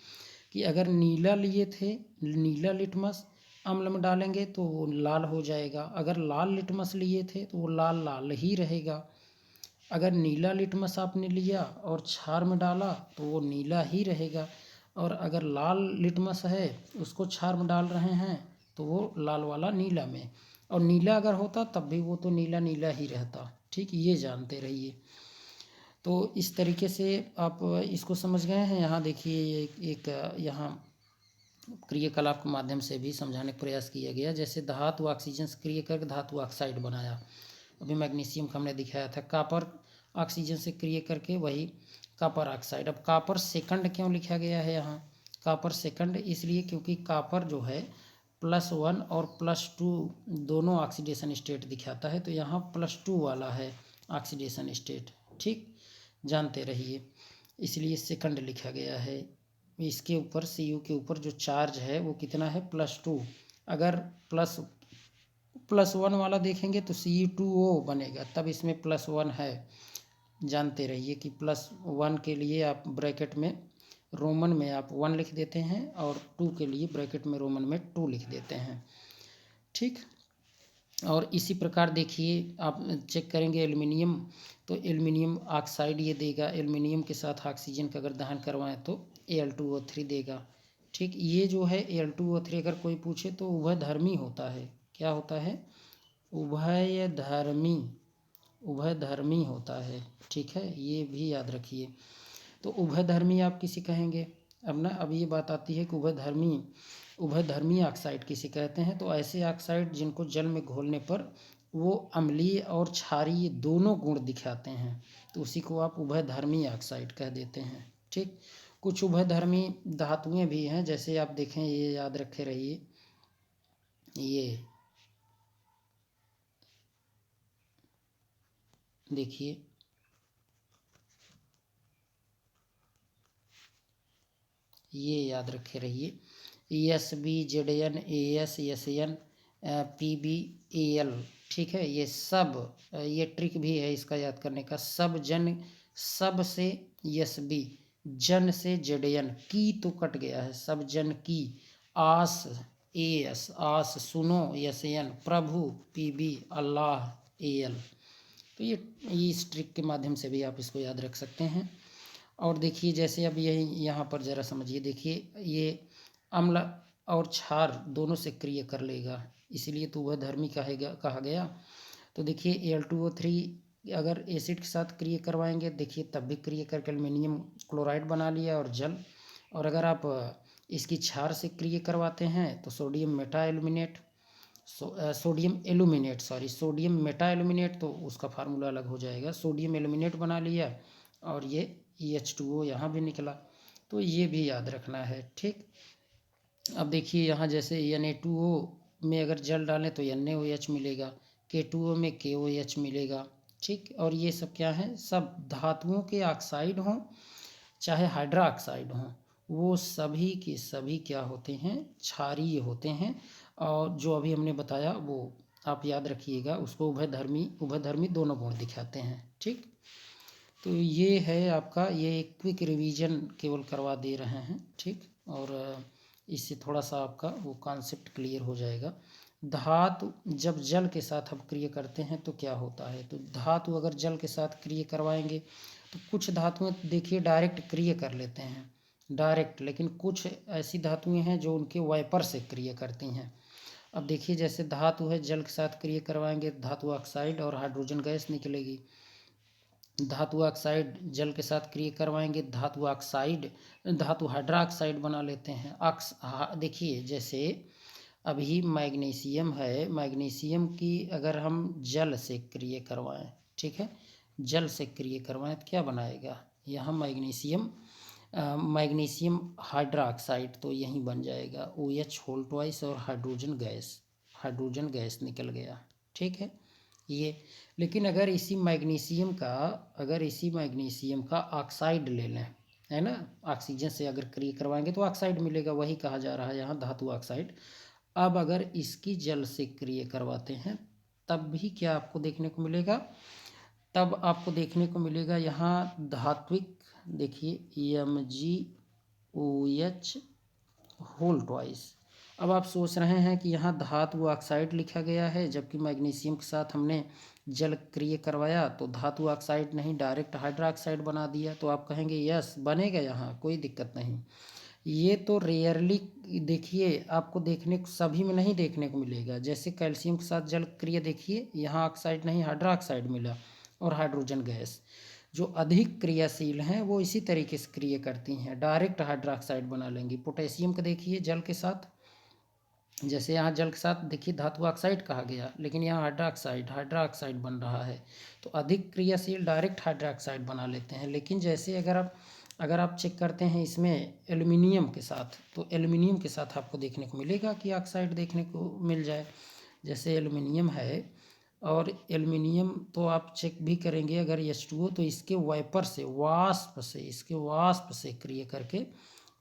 कि अगर नीला लिए थे, नीला लिटमस अम्ल में डालेंगे तो वो लाल हो जाएगा, अगर लाल लिटमस लिए थे तो वो लाल लाल ही रहेगा। अगर नीला लिटमस आपने लिया और क्षार में डाला तो वो नीला ही रहेगा, और अगर लाल लिटमस है उसको क्षार में डाल रहे हैं तो वो लाल वाला नीला में, और नीला अगर होता तब भी वो तो नीला नीला ही रहता, ठीक, ये जानते रहिए। तो इस तरीके से आप इसको समझ गए हैं। यहाँ देखिए एक यहाँ क्रियाकलाप के माध्यम से भी समझाने का प्रयास किया गया। जैसे धातु ऑक्सीजन से क्रिया करके धातु ऑक्साइड बनाया, अभी मैग्नीशियम का हमने दिखाया था। कॉपर ऑक्सीजन से क्रिया करके वही कॉपर ऑक्साइड। अब कॉपर सेकंड क्यों लिखा गया है यहाँ? कॉपर सेकंड इसलिए क्योंकि कॉपर जो है +1 और +2 दोनों ऑक्सीडेशन स्टेट दिखाता है, तो यहाँ +2 वाला है ऑक्सीडेशन स्टेट। ठीक, जानते रहिए, इसलिए सेकंड लिखा गया है। इसके ऊपर Cu के ऊपर जो चार्ज है वो कितना है? +2। अगर +1 वाला देखेंगे तो C2O बनेगा, तब इसमें +1 है। जानते रहिए कि +1 के लिए आप ब्रैकेट में रोमन में आप 1 लिख देते हैं और 2 के लिए ब्रैकेट में रोमन में 2 लिख देते हैं। ठीक, और इसी प्रकार देखिए आप चेक करेंगे एल्युमिनियम, तो एल्युमिनियम ऑक्साइड ये देगा। एल्युमिनियम के साथ ऑक्सीजन का अगर दहन करवाएं तो Al2O3 देगा। ठीक, ये जो है Al2O3 अगर कोई पूछे तो उभयधर्मी होता है। क्या होता है? उभयधर्मी, उभयधर्मी होता है। ठीक है, ये भी याद रखिए। तो उभयधर्मी आप किसे कहेंगे? अब ये बात आती है कि उभयधर्मी ऑक्साइड किसे कहते हैं? तो ऐसे ऑक्साइड जिनको जल में घोलने पर वो अम्लीय और क्षारीय दोनों गुण दिखाते हैं, तो उसी को आप उभयधर्मी ऑक्साइड कह देते हैं। ठीक, कुछ उभयधर्मी धातुएं भी हैं, जैसे आप देखें, ये याद रखे रहिए, ये देखिए, ये याद रखे रहिए, SbZn AS SN PbAl। ठीक है, ये सब, ये ट्रिक भी है इसका याद करने का। सब से SB, जन से ZN, की तो कट गया है, सब जन की, आस AS, आस सुनो SN, प्रभु PB, अल्लाह AL। तो ये इस ट्रिक के माध्यम से भी आप इसको याद रख सकते हैं। और देखिए, जैसे अब यही यहाँ पर ज़रा समझिए, देखिए ये अम्ल और क्षार दोनों से क्रिया कर लेगा, इसीलिए तो वह धर्मी कहा गया। तो देखिए Al2O3 अगर एसिड के साथ क्रिया करवाएंगे, देखिए तब भी क्रिया करके एल्युमिनियम क्लोराइड बना लिया और जल। और अगर आप इसकी क्षार से क्रिया करवाते हैं तो sodium Meta aluminate, sodium Meta aluminate, तो उसका फार्मूला अलग हो जाएगा। सोडियम एल्यूमिनेट बना लिया और ये H2O यहाँ भी निकला, तो ये भी याद रखना है। ठीक, अब देखिए यहाँ जैसे Na2O में अगर जल डालें तो NaOH मिलेगा, K2O में KOH मिलेगा। ठीक, और ये सब क्या है? सब धातुओं के ऑक्साइड हों चाहे हाइड्रा ऑक्साइड हों, वो सभी के सभी क्या होते हैं? क्षारीय होते हैं। और जो अभी हमने बताया वो आप याद रखिएगा, उसको उभयधर्मी दोनों गुण दिखाते हैं। ठीक, तो ये है आपका, ये एक क्विक रिवीजन केवल करवा दे रहे हैं। ठीक, और इससे थोड़ा सा आपका वो कॉन्सेप्ट क्लियर हो जाएगा। धातु जब जल के साथ हम क्रिया करते हैं तो क्या होता है? तो धातु अगर जल के साथ क्रिया करवाएंगे तो कुछ धातुएं देखिए डायरेक्ट क्रिया कर लेते हैं, डायरेक्ट, लेकिन कुछ ऐसी धातुएं हैं जो उनके वाइपर से क्रिया करती हैं। अब देखिए, जैसे धातु है, जल के साथ क्रिया करवाएंगे धातु ऑक्साइड और हाइड्रोजन गैस निकलेगी। धातु ऑक्साइड जल के साथ क्रिया करवाएंगे, धातु हाइड्रा ऑक्साइड बना लेते हैं। देखिए जैसे अभी मैग्नीशियम है, मैग्नीशियम की अगर हम जल से क्रिया करवाएं, ठीक है, जल से क्रिया करवाएं तो क्या बनाएगा? यहाँ मैग्नीशियम हाइड्रा ऑक्साइड, तो यहीं बन जाएगा OH होल ट्वाइस और हाइड्रोजन गैस निकल गया। ठीक है, ये। लेकिन अगर इसी मैग्नीशियम का ऑक्साइड ले लें, है ना, ऑक्सीजन से अगर क्रिया करवाएंगे तो ऑक्साइड मिलेगा, वही कहा जा रहा है यहाँ धातु ऑक्साइड। अब अगर इसकी जल से क्रिया करवाते हैं तब भी क्या आपको देखने को मिलेगा? तब आपको देखने को मिलेगा यहाँ धात्विक, देखिए MgOH होल ट्वाइस। अब आप सोच रहे हैं कि यहाँ धातु ऑक्साइड लिखा गया है, जबकि मैग्नीशियम के साथ हमने जल क्रिया करवाया तो धातु ऑक्साइड नहीं, डायरेक्ट हाइड्रा ऑक्साइड बना दिया। तो आप कहेंगे यस बनेगा, यहाँ कोई दिक्कत नहीं। ये तो रेयरली देखिए, आपको देखने को सभी में नहीं देखने को मिलेगा। जैसे कैल्शियम के साथ जल क्रिया देखिए, यहाँ ऑक्साइड नहीं हाइड्रा ऑक्साइड मिला और हाइड्रोजन गैस। जो अधिक क्रियाशील हैं वो इसी तरीके से क्रिया करती हैं, डायरेक्ट हाइड्रोक्साइड बना लेंगी। पोटेशियम को देखिए जल के साथ, जैसे यहाँ जल के साथ देखिए धातु ऑक्साइड कहा गया, लेकिन यहाँ हाइड्रोक्साइड बन रहा है। तो अधिक क्रियाशील डायरेक्ट हाइड्रोक्साइड बना लेते हैं। लेकिन जैसे अगर आप चेक करते हैं इसमें एल्युमिनियम के साथ, तो एल्युमिनियम के साथ आपको देखने को मिलेगा कि ऑक्साइड देखने को मिल जाए। जैसे एल्युमिनियम है, और एल्युमिनियम तो आप चेक भी करेंगे अगर H2O, तो इसके वाइपर से इसके वाष्प से क्रिया करके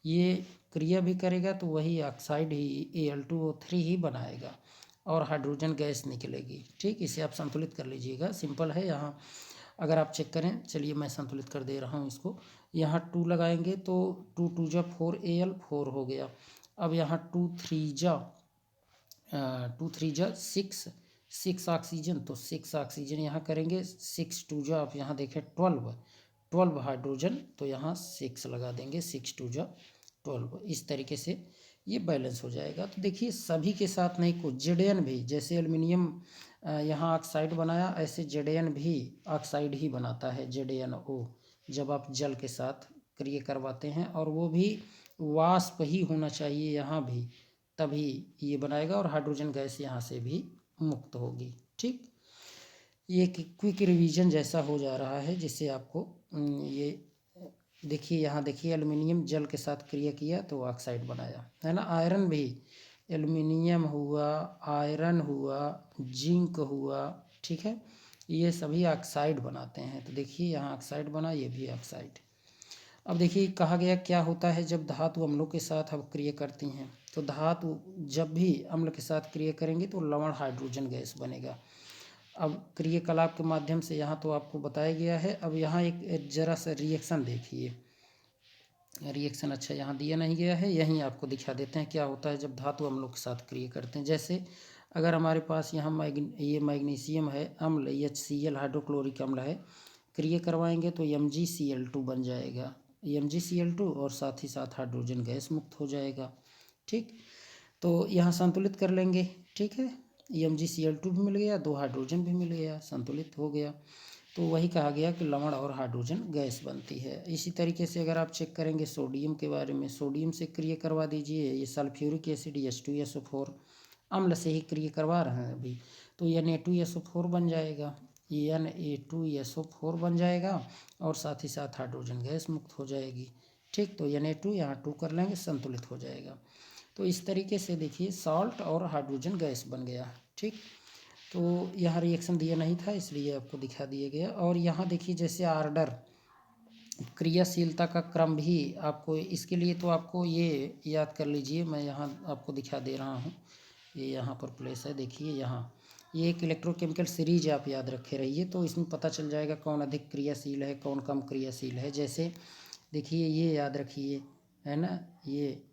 ये क्रिया भी करेगा, तो वही ऑक्साइड ही Al2O3 ही बनाएगा और हाइड्रोजन गैस निकलेगी। ठीक, इसे आप संतुलित कर लीजिएगा, सिंपल है। यहाँ अगर आप चेक करें, चलिए मैं संतुलित कर दे रहा हूँ इसको। यहाँ 2 लगाएंगे तो 2 2 जा 4 Al 4 हो गया। अब यहाँ 2 3 जा 6 ऑक्सीजन, तो 6 ऑक्सीजन यहाँ करेंगे। 6 2 जा आप यहाँ देखें 12 हाइड्रोजन, तो यहाँ 6 लगा देंगे। 6 2 जा 12, इस तरीके से ये बैलेंस हो जाएगा। तो देखिए सभी के साथ नहीं, को Zn भी, जैसे एल्युमिनियम यहाँ ऑक्साइड बनाया, ऐसे Zn भी ऑक्साइड ही बनाता है, ZnO, जब आप जल के साथ क्रिया करवाते हैं, और वो भी वाष्प ही होना चाहिए यहाँ भी, तभी ये बनाएगा और हाइड्रोजन गैस यहाँ से भी मुक्त होगी। ठीक, ये क्विक रिवीजन जैसा हो जा रहा है, जिससे आपको ये देखिए, यहाँ देखिए एल्युमिनियम जल के साथ क्रिया किया तो ऑक्साइड बनाया, है ना। आयरन भी, एल्युमिनियम हुआ, आयरन हुआ, जिंक हुआ, ठीक है, ये सभी ऑक्साइड बनाते हैं। तो देखिए यहाँ ऑक्साइड बना, ये भी ऑक्साइड। अब देखिए कहा गया क्या होता है जब धातु अम्लों के साथ अब क्रिया करती हैं। तो धातु जब भी अम्ल के साथ क्रिया करेंगे तो लवण हाइड्रोजन गैस बनेगा। अब क्रियाकलाप के माध्यम से यहाँ तो आपको बताया गया है। अब यहाँ एक जरा सा रिएक्शन देखिए, रिएक्शन अच्छा यहाँ दिया नहीं गया है, यहीं आपको दिखा देते हैं क्या होता है जब धातु अम्लों के साथ क्रिया करते हैं। जैसे अगर हमारे पास यहाँ ये मैग्नीशियम है अम्ल, HCl हाइड्रोक्लोरिक अम्ल है, क्रिया करवाएंगे तो MgCl2 बन जाएगा, MgCl2, और साथ ही साथ हाइड्रोजन गैस मुक्त हो जाएगा। ठीक, तो यहाँ संतुलित कर लेंगे। ठीक है, MgCl2 भी मिल गया, 2 हाइड्रोजन भी मिल गया, संतुलित हो गया। तो वही कहा गया कि लवण और हाइड्रोजन गैस बनती है। इसी तरीके से अगर आप चेक करेंगे सोडियम के बारे में, सोडियम से क्रिया करवा दीजिए, ये सल्फ्यूरिक एसिड H2SO4 अम्ल से ही क्रिया करवा रहे हैं अभी, तो Na2SO4 बन जाएगा, Na2SO4 बन जाएगा, और साथ ही साथ हाइड्रोजन गैस मुक्त हो जाएगी। ठीक, तो Na2 यहाँ 2 कर लेंगे, संतुलित हो जाएगा। तो इस तरीके से देखिए सॉल्ट और हाइड्रोजन गैस बन गया। ठीक, तो यहाँ रिएक्शन दिया नहीं था इसलिए आपको दिखा दिया गया। और यहाँ देखिए जैसे आर्डर, क्रियाशीलता का क्रम भी आपको, इसके लिए तो आपको ये याद कर लीजिए, मैं यहाँ आपको दिखा दे रहा हूँ, ये यहाँ पर प्लेस है, देखिए यहाँ ये एक इलेक्ट्रोकेमिकल सीरीज आप याद रखे रहिए, तो इसमें पता चल जाएगा कौन अधिक क्रियाशील है कौन कम क्रियाशील है। जैसे देखिए ये याद रखिए, है ना, ये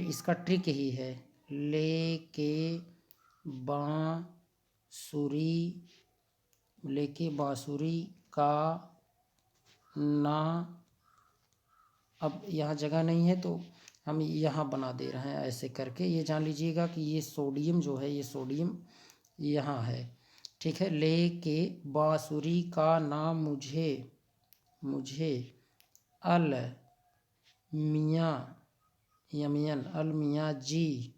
इसका ट्रिक ही है, लेके बांसुरी का ना, अब यहाँ जगह नहीं है तो हम यहाँ बना दे रहे हैं ऐसे करके, ये जान लीजिएगा कि ये सोडियम जो है, ये सोडियम यहाँ है। ठीक है, लेके बांसुरी का ना मुझे अल मियाँ जी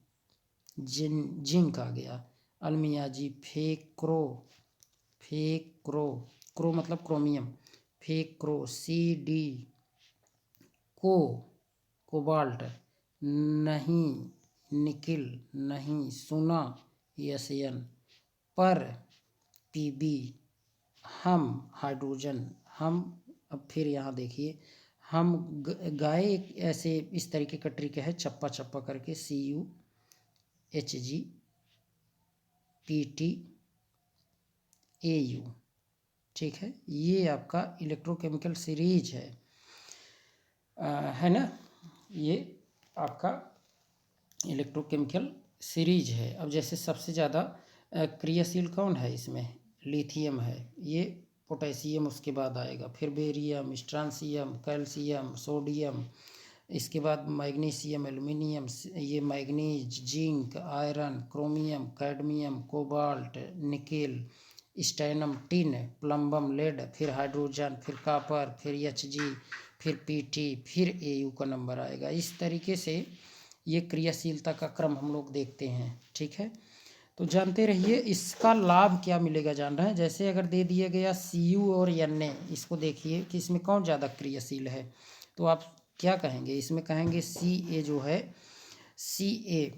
जिंक आ गया, अलमिया जी क्रो मतलब क्रोमियम, फेक्रो CD कोबाल्ट नहीं, निकिल नहीं, सोना SN पर Pb हम हाइड्रोजन हम। अब फिर यहाँ देखिए हम गाय ऐसे इस तरीके का ट्रिक है, चप्पा चप्पा करके CuHg PtAu। ठीक है, ये आपका इलेक्ट्रोकेमिकल सीरीज है ना, ये आपका इलेक्ट्रोकेमिकल सीरीज है। अब जैसे सबसे ज़्यादा क्रियाशील कौन है इसमें, लिथियम है, ये पोटेशियम उसके बाद आएगा, फिर बेरियम, स्ट्रांसियम, कैल्शियम, सोडियम, इसके बाद मैग्नीशियम, एल्युमिनियम, ये manganese, zinc, iron, chromium, cadmium, cobalt, nickel, stannum tin, plumbum lead, फिर हाइड्रोजन, फिर कॉपर, फिर Hg, फिर Pt, फिर Au का नंबर आएगा। इस तरीके से ये क्रियाशीलता का क्रम हम लोग देखते हैं। ठीक है, तो जानते रहिए इसका लाभ क्या मिलेगा जान रहे हैं। जैसे अगर दे दिया गया Cu और Na, इसको देखिए कि इसमें कौन ज़्यादा क्रियाशील है, तो आप क्या कहेंगे, इसमें कहेंगे Ca जो है, Ca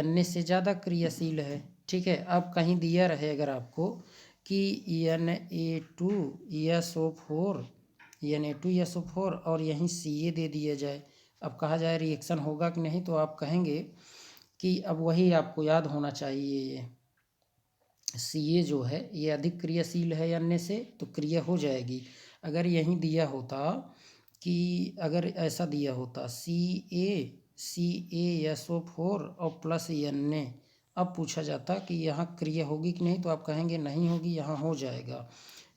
Na से ज़्यादा क्रियाशील है। ठीक है, अब कहीं दिया रहे अगर आपको कि Na2SO4 और यहीं Ca दे दिया जाए, अब कहा जाए रिएक्शन होगा कि नहीं, तो आप कहेंगे कि अब वही आपको याद होना चाहिए, ये Ca जो है ये अधिक क्रियाशील है Na से, तो क्रिया हो जाएगी। अगर यहीं दिया होता कि अगर ऐसा दिया होता CaSO4 और प्लस Na, अब पूछा जाता कि यहाँ क्रिया होगी कि नहीं, तो आप कहेंगे नहीं होगी, यहाँ हो जाएगा।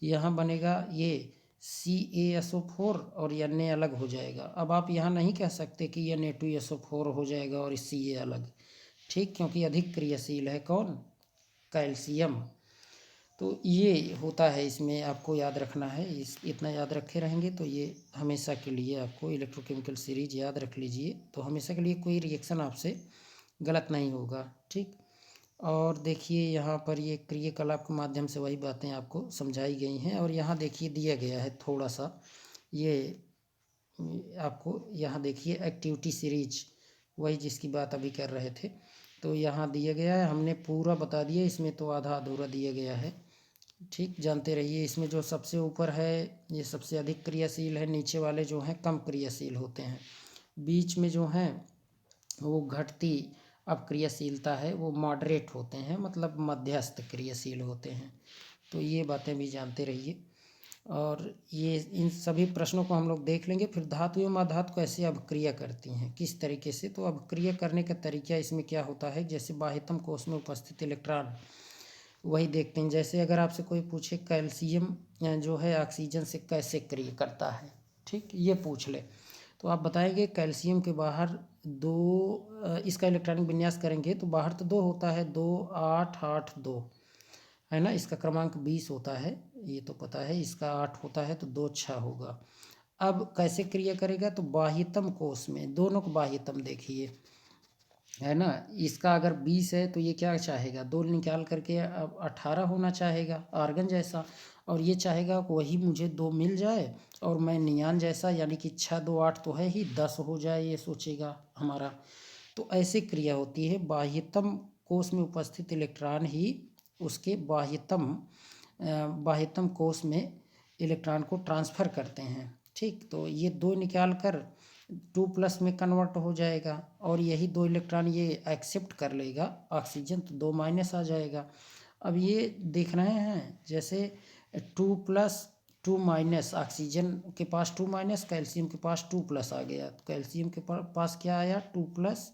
यहाँ बनेगा ये CaSO4 और Na अलग हो जाएगा। अब आप यहाँ नहीं कह सकते कि Na2SO4 हो जाएगा और Ca अलग, ठीक, क्योंकि अधिक क्रियाशील है कौन, कैल्शियम। तो ये होता है, इसमें आपको याद रखना है। इतना याद रखे रहेंगे तो ये हमेशा के लिए आपको इलेक्ट्रोकेमिकल सीरीज याद रख लीजिए, तो हमेशा के लिए कोई रिएक्शन आपसे गलत नहीं होगा। ठीक, और देखिए यहाँ पर ये क्रियाकलाप के माध्यम से वही बातें आपको समझाई गई हैं। और यहाँ देखिए दिया गया है थोड़ा सा, ये आपको यहाँ देखिए एक्टिविटी सीरीज, वही जिसकी बात अभी कर रहे थे, तो यहाँ दिया गया है, हमने पूरा बता दिया, इसमें तो आधा अधूरा दिया गया है। ठीक, जानते रहिए इसमें जो सबसे ऊपर है ये सबसे अधिक क्रियाशील है, नीचे वाले जो हैं कम क्रियाशील होते हैं, बीच में जो हैं वो घटती अब क्रियाशीलता है वो मॉडरेट होते हैं, मतलब मध्यस्थ क्रियाशील होते हैं। तो ये बातें भी जानते रहिए। और ये इन सभी प्रश्नों को हम लोग देख लेंगे। फिर धातु एवं अधातु कैसे अभिक्रिया करती हैं, किस तरीके से, तो अभिक्रिया करने का तरीका इसमें क्या होता है, जैसे बाह्यतम कोश में उपस्थित इलेक्ट्रॉन, वही देखते हैं। जैसे अगर आपसे कोई पूछे कैल्शियम जो है ऑक्सीजन से कैसे क्रिया करता है, ठीक, ये पूछ ले, तो आप बताएंगे कैल्शियम के बाहर दो, इसका इलेक्ट्रॉनिक विन्यास करेंगे तो बाहर तो 2 होता है, 2 8 8 2 है ना, इसका क्रमांक 20 होता है, ये तो पता है, इसका 8 होता है तो 2 6 होगा। अब कैसे क्रिया करेगा, तो बाह्यतम कोश में, दोनों को बाह्यतम देखिए, है ना, इसका अगर 20 है तो ये क्या चाहेगा, 2 निकाल करके अब 18 होना चाहेगा, आर्गन जैसा, और ये चाहेगा कि वही मुझे 2 मिल जाए और मैं नियान जैसा, यानी कि 6 2 8 तो है ही, 10 हो जाए, ये सोचेगा हमारा। तो ऐसे क्रिया होती है, बाह्यतम कोश में उपस्थित इलेक्ट्रॉन ही उसके बाह्यतम कोश में इलेक्ट्रॉन को ट्रांसफ़र करते हैं। ठीक, तो ये 2 निकाल कर 2+ में कन्वर्ट हो जाएगा, और यही 2 इलेक्ट्रॉन ये एक्सेप्ट कर लेगा ऑक्सीजन, तो 2- आ जाएगा। अब ये देख रहे हैं, जैसे 2+ 2- ऑक्सीजन के पास 2-, कैल्शियम के पास 2+ आ गया, तो कैल्शियम के पास क्या आया, 2+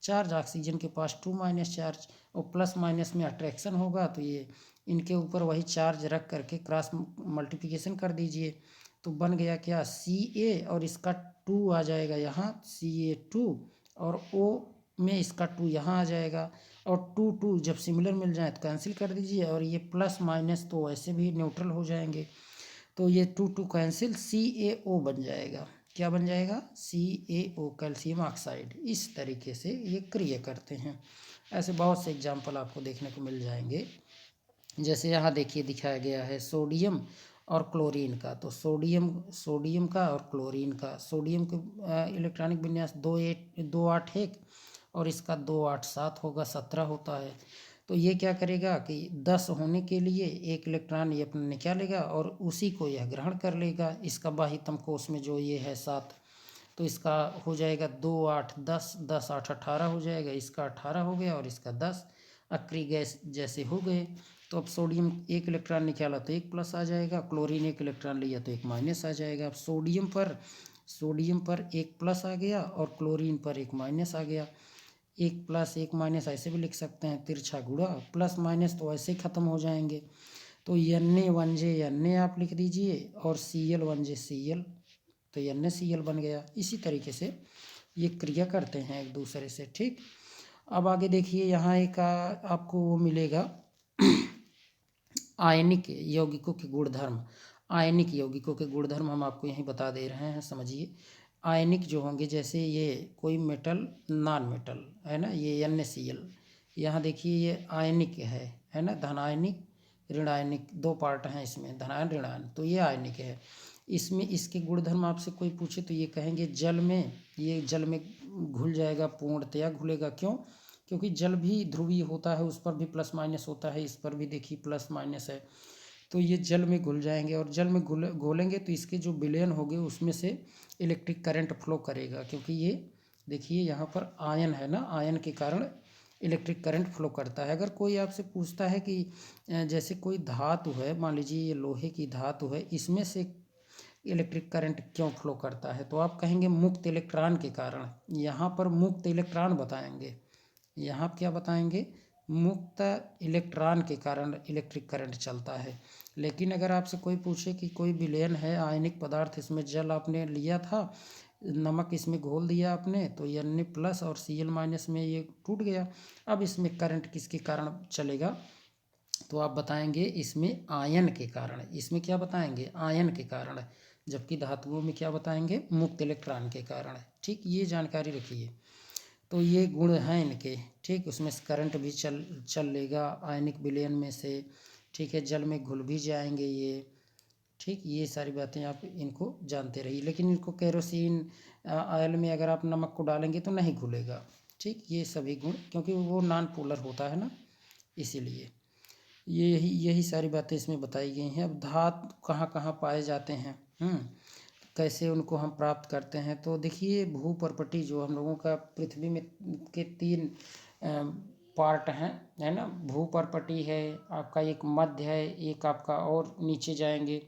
चार्ज, ऑक्सीजन के पास 2- चार्ज, और प्लस माइनस में अट्रैक्शन होगा, तो ये इनके ऊपर वही चार्ज रख करके क्रॉस मल्टीप्लिकेशन कर दीजिए, तो बन गया क्या, Ca, और इसका 2 आ जाएगा यहाँ, Ca2, और O में इसका 2 यहाँ आ जाएगा, और 2 2 जब सिमिलर मिल जाए तो कैंसिल कर दीजिए, और ये प्लस माइनस तो वैसे भी न्यूट्रल हो जाएंगे, तो ये 2 2 कैंसिल, CaO बन जाएगा, क्या बन जाएगा, CaO, कैल्शियम ऑक्साइड। इस तरीके से ये क्रिया करते हैं। ऐसे बहुत से एग्जाम्पल आपको देखने को मिल जाएंगे। जैसे यहाँ देखिए दिखाया गया है सोडियम और क्लोरीन का, तो सोडियम का और क्लोरीन का, सोडियम के इलेक्ट्रॉनिक विन्यास 2 8 1, और इसका 2 8 7 होगा, 17 होता है। तो ये क्या करेगा कि 10 होने के लिए एक इलेक्ट्रॉन ये अपना निकालेगा और उसी को यह ग्रहण कर लेगा, इसका बाह्यतम कोश में जो ये है 7, तो इसका हो जाएगा 2 8 10, 10 8 18 हो जाएगा, इसका 18 हो गया और इसका 10, अक्रिय गैस जैसे हो गए। तो अब सोडियम एक इलेक्ट्रॉन निकाला तो 1+ आ जाएगा, क्लोरीन एक इलेक्ट्रॉन लिया तो 1- आ जाएगा। अब सोडियम पर 1+ आ गया और क्लोरीन पर 1- आ गया, 1+ 1- ऐसे भी लिख सकते हैं, तिरछा गुणा, प्लस माइनस तो ऐसे ही ख़त्म हो जाएंगे। तो Na1J Na आप लिख दीजिए, और Cl1J Cl, तो NaCl बन गया। इसी तरीके से ये क्रिया करते हैं एक दूसरे से। ठीक, अब आगे देखिए, यहाँ एक आपको वो मिलेगा, आयनिक यौगिकों के गुणधर्म, आयनिक यौगिकों के गुणधर्म हम आपको यहीं बता दे रहे हैं, समझिए। आयनिक जो होंगे, जैसे ये कोई मेटल, नॉन मेटल है ना, ये NaCl, यहाँ देखिए ये आयनिक है ना, धनायनिक ऋणायनिक, दो पार्ट हैं इसमें, धनायन ऋणायन, तो ये आयनिक है। इसमें इसके गुणधर्म आपसे कोई पूछे तो ये कहेंगे जल में, ये जल में घुल जाएगा, पूर्णतया घुलेगा। क्यों? क्योंकि जल भी ध्रुवीय होता है, उस पर भी प्लस माइनस होता है, इस पर भी देखिए प्लस माइनस है, तो ये जल में घुल जाएंगे, और जल में घोलेंगे तो इसके जो विलयन होंगे उसमें से इलेक्ट्रिक करंट फ्लो करेगा, क्योंकि ये देखिए यहाँ पर आयन है ना, आयन के कारण इलेक्ट्रिक करंट फ्लो करता है। अगर कोई आपसे पूछता है कि जैसे कोई धातु है, मान लीजिए ये लोहे की धातु है, इसमें से इलेक्ट्रिक करंट क्यों फ्लो करता है, तो आप कहेंगे मुक्त इलेक्ट्रॉन के कारण। यहाँ पर मुक्त इलेक्ट्रॉन बताएंगे, यहाँ क्या बताएंगे, मुक्त इलेक्ट्रॉन के कारण इलेक्ट्रिक करंट चलता है। लेकिन अगर आपसे कोई पूछे कि कोई विलयन है, आयनिक पदार्थ, इसमें जल आपने लिया था, नमक इसमें घोल दिया आपने, तो Na+ और Cl- में ये टूट गया, अब इसमें करंट किसके कारण चलेगा, तो आप बताएंगे इसमें आयन के कारण। इसमें क्या बताएंगे, आयन के कारण, जबकि धातुओं में क्या बताएंगे, मुक्त इलेक्ट्रॉन के कारण। ठीक, ये जानकारी रखिए। तो ये गुण हैं इनके, ठीक, उसमें से करंट भी चल लेगा आयनिक विलयन में से, ठीक है, जल में घुल भी जाएंगे ये, ठीक, ये सारी बातें आप इनको जानते रहिए। लेकिन इनको केरोसिन ऑयल में अगर आप नमक को डालेंगे तो नहीं घुलेगा, ठीक, ये सभी गुण, क्योंकि वो नॉन पोलर होता है ना, इसीलिए ये यही सारी बातें इसमें बताई गई हैं। अब धातु कहाँ कहाँ पाए जाते हैं, कैसे उनको हम प्राप्त करते हैं, तो देखिए भूपर्पटी जो हम लोगों का पृथ्वी में के 3 पार्ट हैं, है ना, भूपर्पटी है आपका, एक मध्य है, एक आपका और नीचे जाएंगे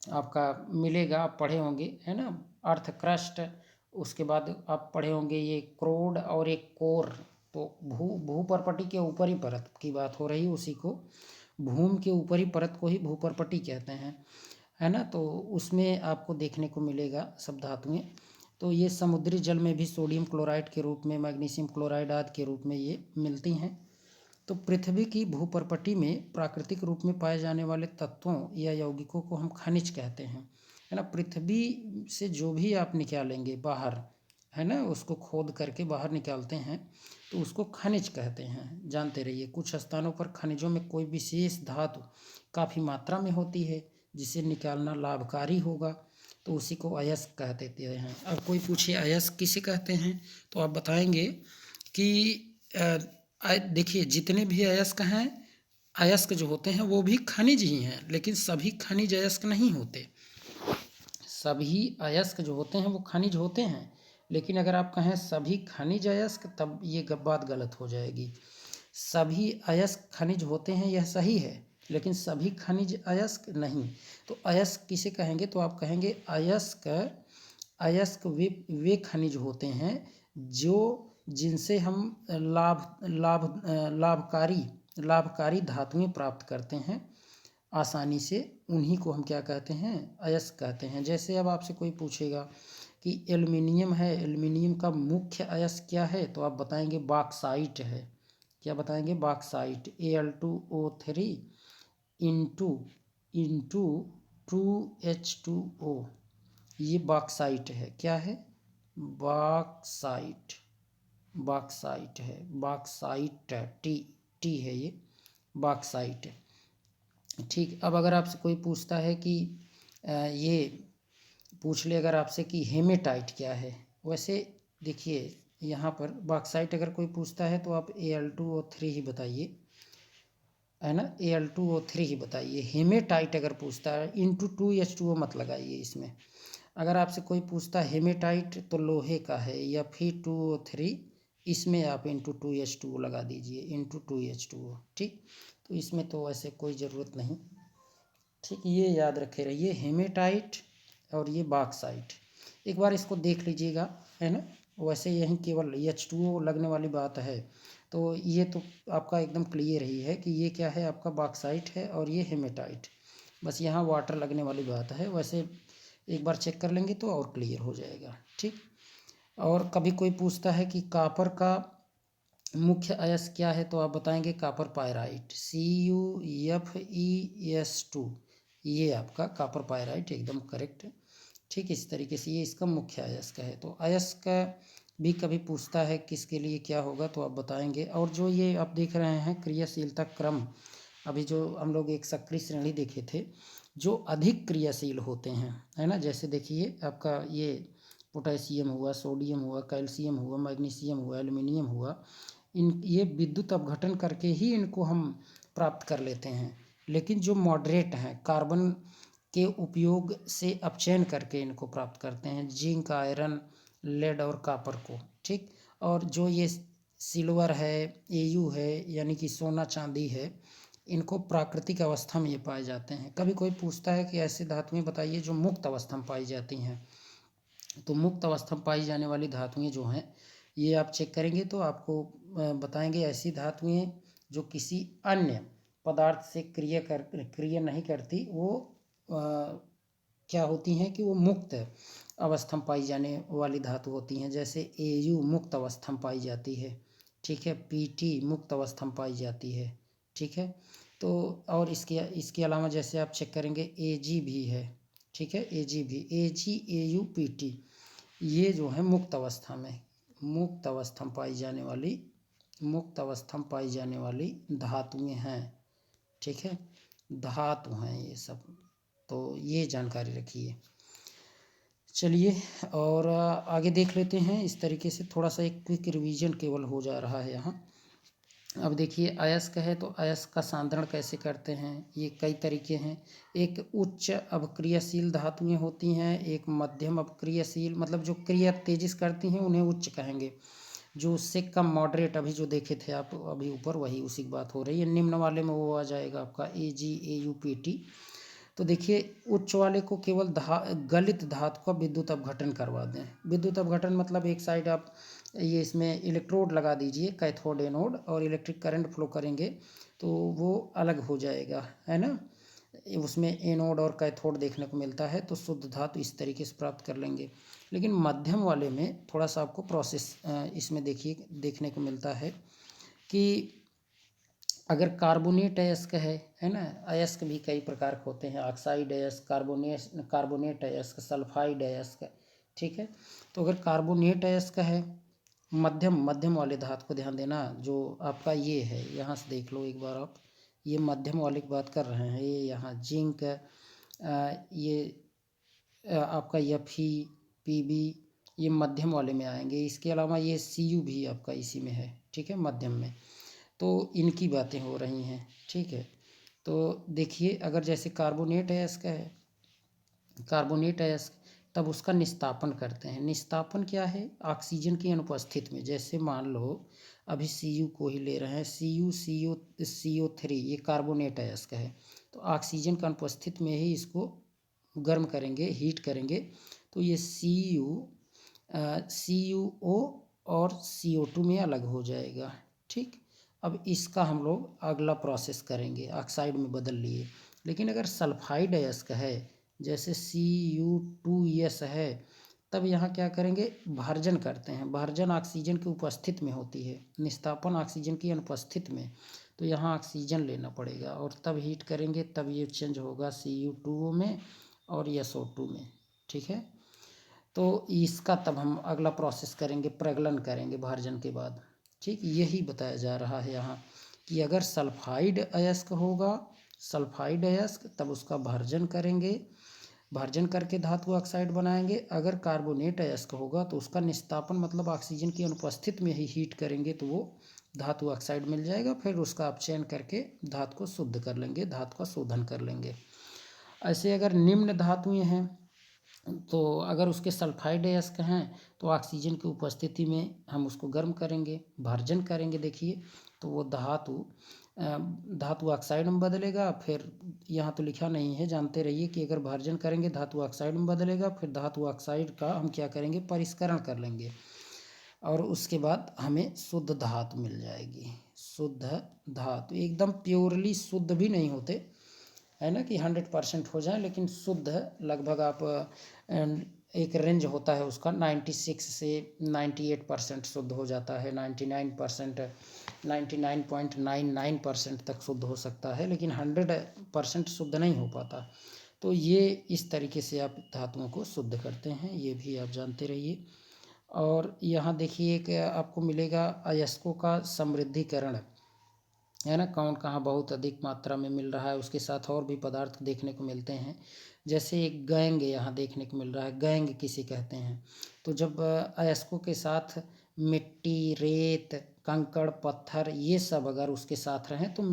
आपका मिलेगा, आप पढ़े होंगे, है ना, अर्थ क्रस्ट, उसके बाद आप पढ़े होंगे ये क्रोड और एक कोर। तो भूपर्पटी के ऊपरी परत की बात हो रही, उसी को भूमि के ऊपरी परत को ही भूपर्पटी कहते हैं, है ना। तो उसमें आपको देखने को मिलेगा सब धातुएं। तो ये समुद्री जल में भी सोडियम क्लोराइड के रूप में, मैग्नीशियम क्लोराइड आदि के रूप में ये मिलती हैं। तो पृथ्वी की भूपर्पटी में प्राकृतिक रूप में पाए जाने वाले तत्वों या यौगिकों को हम खनिज कहते हैं, है ना। पृथ्वी से जो भी आप निकालेंगे बाहर, है ना, उसको खोद करके बाहर निकालते हैं तो उसको खनिज कहते हैं, जानते रहिए। कुछ स्थानों पर खनिजों में कोई विशेष धातु काफ़ी मात्रा में होती है, जिसे निकालना लाभकारी होगा, तो उसी को अयस्क कह देते हैं। अब कोई पूछे अयस्क किसे कहते हैं, तो आप बताएंगे कि देखिए जितने भी अयस्क हैं, अयस्क जो होते हैं वो भी खनिज ही हैं, लेकिन सभी खनिज अयस्क नहीं होते। सभी अयस्क जो होते हैं वो खनिज होते हैं, लेकिन अगर आप कहें सभी खनिज अयस्क, तब ये बात गलत हो जाएगी। सभी अयस्क खनिज होते हैं यह सही है, लेकिन सभी खनिज अयस्क नहीं। तो अयस्क किसे कहेंगे, तो आप कहेंगे अयस्क, अयस्क वे खनिज होते हैं जो, जिनसे हम लाभकारी धातुएं प्राप्त करते हैं आसानी से, उन्हीं को हम क्या कहते हैं, अयस्क कहते हैं। जैसे अब आपसे कोई पूछेगा कि एल्युमिनियम है, एल्युमिनियम का मुख्य अयस्क क्या है, तो आप बताएंगे बॉक्साइट है। क्या बताएंगे, bauxite, Al2O3 into into 2H2O, ये बॉक्साइट है। क्या है, बॉक्साइट, बॉक्साइट है, बॉक्साइट टी है ये, बॉक्साइट। ठीक, अब अगर आपसे कोई पूछता है कि ये पूछ ले अगर आपसे कि हेमेटाइट क्या है, वैसे देखिए यहाँ पर बॉक्साइट अगर कोई पूछता है तो आप Al2O3 ही बताइए, है ना, Al2O3 ही बताइए। हेमेटाइट अगर पूछता है इंटू 2H2O मत लगाइए इसमें। अगर आपसे कोई पूछता है हेमेटाइट तो लोहे का है, या फिर 2O3, इसमें आप इंटू 2H2O लगा दीजिए, इंटू 2H2O, ठीक। तो इसमें तो वैसे कोई ज़रूरत नहीं, ठीक, ये याद रखे रहिए, हेमेटाइट और ये बॉक्साइट। एक बार इसको देख लीजिएगा, है ना, वैसे यहीं केवल H2O लगने वाली बात है, तो ये तो आपका एकदम क्लियर ही है कि ये क्या है, आपका बॉक्साइट है और ये हेमेटाइट, बस यहाँ वाटर लगने वाली बात है। वैसे एक बार चेक कर लेंगे तो और क्लियर हो जाएगा, ठीक। और कभी कोई पूछता है कि मुख्य अयस्क क्या है तो आप बताएंगे कॉपर पायराइट CuFeS2, ये आपका कॉपर पायराइट एकदम करेक्ट है। ठीक, इस तरीके से ये इसका मुख्य अयस्क है। तो अयस्क भी कभी पूछता है किसके लिए क्या होगा तो आप बताएंगे। और जो ये आप देख रहे हैं क्रियाशीलता क्रम, अभी जो हम लोग एक सक्रिय श्रेणी देखे थे, जो अधिक क्रियाशील होते हैं, है ना, जैसे देखिए आपका ये पोटेशियम हुआ, सोडियम हुआ, कैल्शियम हुआ, मैग्नीशियम हुआ, एल्युमिनियम हुआ, ये विद्युत अपघटन करके ही इनको हम प्राप्त कर लेते हैं। लेकिन जो मॉडरेट हैं, कार्बन के उपयोग से अपचयन करके इनको प्राप्त करते हैं, जिंक, आयरन, लेड और कॉपर को। ठीक, और जो ये सिल्वर है, एयू है, यानी कि सोना चांदी है, इनको प्राकृतिक अवस्था में ये पाए जाते हैं। कभी कोई पूछता है कि ऐसे धातुएं बताइए जो मुक्त अवस्था में पाई जाती हैं, तो मुक्त अवस्था में पाई जाने वाली धातुएं जो हैं, ये आप चेक करेंगे तो आपको बताएंगे ऐसी धातुएं जो किसी अन्य पदार्थ से क्रिया नहीं करती, वो क्या होती हैं कि वो मुक्त अवस्था में पाई जाने वाली धातु होती हैं। जैसे Au मुक्त अवस्था में पाई जाती है, ठीक है, Pt मुक्त अवस्था में पाई जाती है, ठीक है। तो और इसके अलावा जैसे आप चेक करेंगे Ag भी है, ठीक है, Ag भी, Ag, Au, Pt, ये जो है मुक्त अवस्था में पाई जाने वाली धातुएं हैं, ठीक है, धातु हैं ये सब। तो ये जानकारी रखिए। चलिए और आगे देख लेते हैं। इस तरीके से थोड़ा सा एक क्विक रिवीजन केवल हो जा रहा है यहाँ। अब देखिए अयस्क है तो अयस्क का सांद्रण कैसे करते हैं, ये कई तरीके हैं। एक उच्च अपक्रियाशील धातुएं होती हैं, एक मध्यम अपक्रियाशील, मतलब जो क्रिया तेजी से करती हैं उन्हें उच्च कहेंगे। जो उससे कम मॉडरेट, अभी जो देखे थे आप अभी ऊपर, वही उसी की बात हो रही है। निम्न वाले में वो आ जाएगा आपका Ag, Au, Pt। तो देखिए उच्च वाले को केवल गलित धातु का विद्युत अपघटन करवा दें। विद्युत अपघटन मतलब एक साइड आप ये इसमें इलेक्ट्रोड लगा दीजिए, कैथोड एनोड, और इलेक्ट्रिक करंट फ्लो करेंगे तो वो अलग हो जाएगा, है ना, उसमें एनोड और कैथोड देखने को मिलता है। तो शुद्ध धातु इस तरीके से प्राप्त कर लेंगे। लेकिन मध्यम वाले में थोड़ा सा आपको प्रोसेस इसमें देखने को मिलता है कि अगर कार्बोनेट अयस्क है ना, अयस्क भी कई प्रकार के होते हैं, ऑक्साइड अयस्क, कार्बोनेट अयस्क, सल्फाइड अयस्क, ठीक है। तो अगर कार्बोनेट अयस्क है, मध्यम वाले धातु को ध्यान देना, जो आपका ये है, यहाँ से देख लो एक बार आप, ये मध्यम वाले की बात कर रहे हैं, ये यहाँ जिंक, ये आपका Fe, Pb, ये मध्यम वाले में आएंगे। इसके अलावा ये Cu भी आपका इसी में है, ठीक है, मध्यम में। तो इनकी बातें हो रही हैं, ठीक है। तो देखिए अगर जैसे कार्बोनेट अयस्क, तब उसका निस्तापन करते हैं। निस्तापन क्या है, ऑक्सीजन की अनुपस्थिति में। जैसे मान लो अभी Cu को ही ले रहे हैं, CO3, ये कार्बोनेट अयस्क है, तो ऑक्सीजन की अनुपस्थिति में ही इसको गर्म करेंगे, हीट करेंगे, तो ये CuO और CO2 में अलग हो जाएगा, ठीक। अब इसका हम लोग अगला प्रोसेस करेंगे, ऑक्साइड में बदल लिए। लेकिन अगर सल्फाइड अयस्क है, जैसे Cu2S है, तब यहाँ क्या करेंगे, भर्जन करते हैं। भर्जन ऑक्सीजन की उपस्थिति में होती है, निस्तापन ऑक्सीजन की अनुपस्थिति में। तो यहाँ ऑक्सीजन लेना पड़ेगा और तब हीट करेंगे, तब ये चेंज होगा Cu2O में और SO2 में, ठीक है। तो इसका तब हम अगला प्रोसेस करेंगे, प्रगलन करेंगे भर्जन के बाद, ठीक। यही बताया जा रहा है यहाँ कि अगर सल्फाइड अयस्क होगा, तब उसका भर्जन करेंगे, भर्जन करके धातु ऑक्साइड बनाएंगे। अगर कार्बोनेट अयस्क होगा तो उसका निस्तापन मतलब ऑक्सीजन की अनुपस्थिति में ही हीट करेंगे, तो वो धातु ऑक्साइड मिल जाएगा। फिर उसका अपचयन करके धातु को शुद्ध कर लेंगे, धातु का शोधन कर लेंगे। ऐसे अगर निम्न धातुएं हैं, तो अगर उसके सल्फाइड अयस्क हैं तो ऑक्सीजन की उपस्थिति में हम उसको गर्म करेंगे, भर्जन करेंगे, देखिए, तो वो धातु ऑक्साइड में बदलेगा। फिर यहाँ तो लिखा नहीं है, जानते रहिए कि अगर भर्जन करेंगे धातु ऑक्साइड में बदलेगा, फिर धातु ऑक्साइड का हम क्या करेंगे, परिष्करण कर लेंगे, और उसके बाद हमें शुद्ध धातु मिल जाएगी। शुद्ध धातु एकदम प्योरली शुद्ध भी नहीं होते, है ना, कि 100% हो जाए, लेकिन शुद्ध लगभग आप एक रेंज होता है उसका 96 से 98% शुद्ध हो जाता है, 99%, 99.99% तक शुद्ध हो सकता है, लेकिन 100% शुद्ध नहीं हो पाता। तो ये इस तरीके से आप धातुओं को शुद्ध करते हैं, ये भी आप जानते रहिए। और यहाँ देखिए कि आपको मिलेगा अयस्कों का समृद्धिकरण, है ना, कौन कहाँ बहुत अधिक मात्रा में मिल रहा है, उसके साथ और भी पदार्थ देखने को मिलते हैं। जैसे एक गैंग यहाँ देखने को मिल रहा है, गैंग किसे कहते हैं। तो जब अयस्कों के साथ मिट्टी, रेत, कंकड़, पत्थर ये सब अगर उसके साथ रहें तो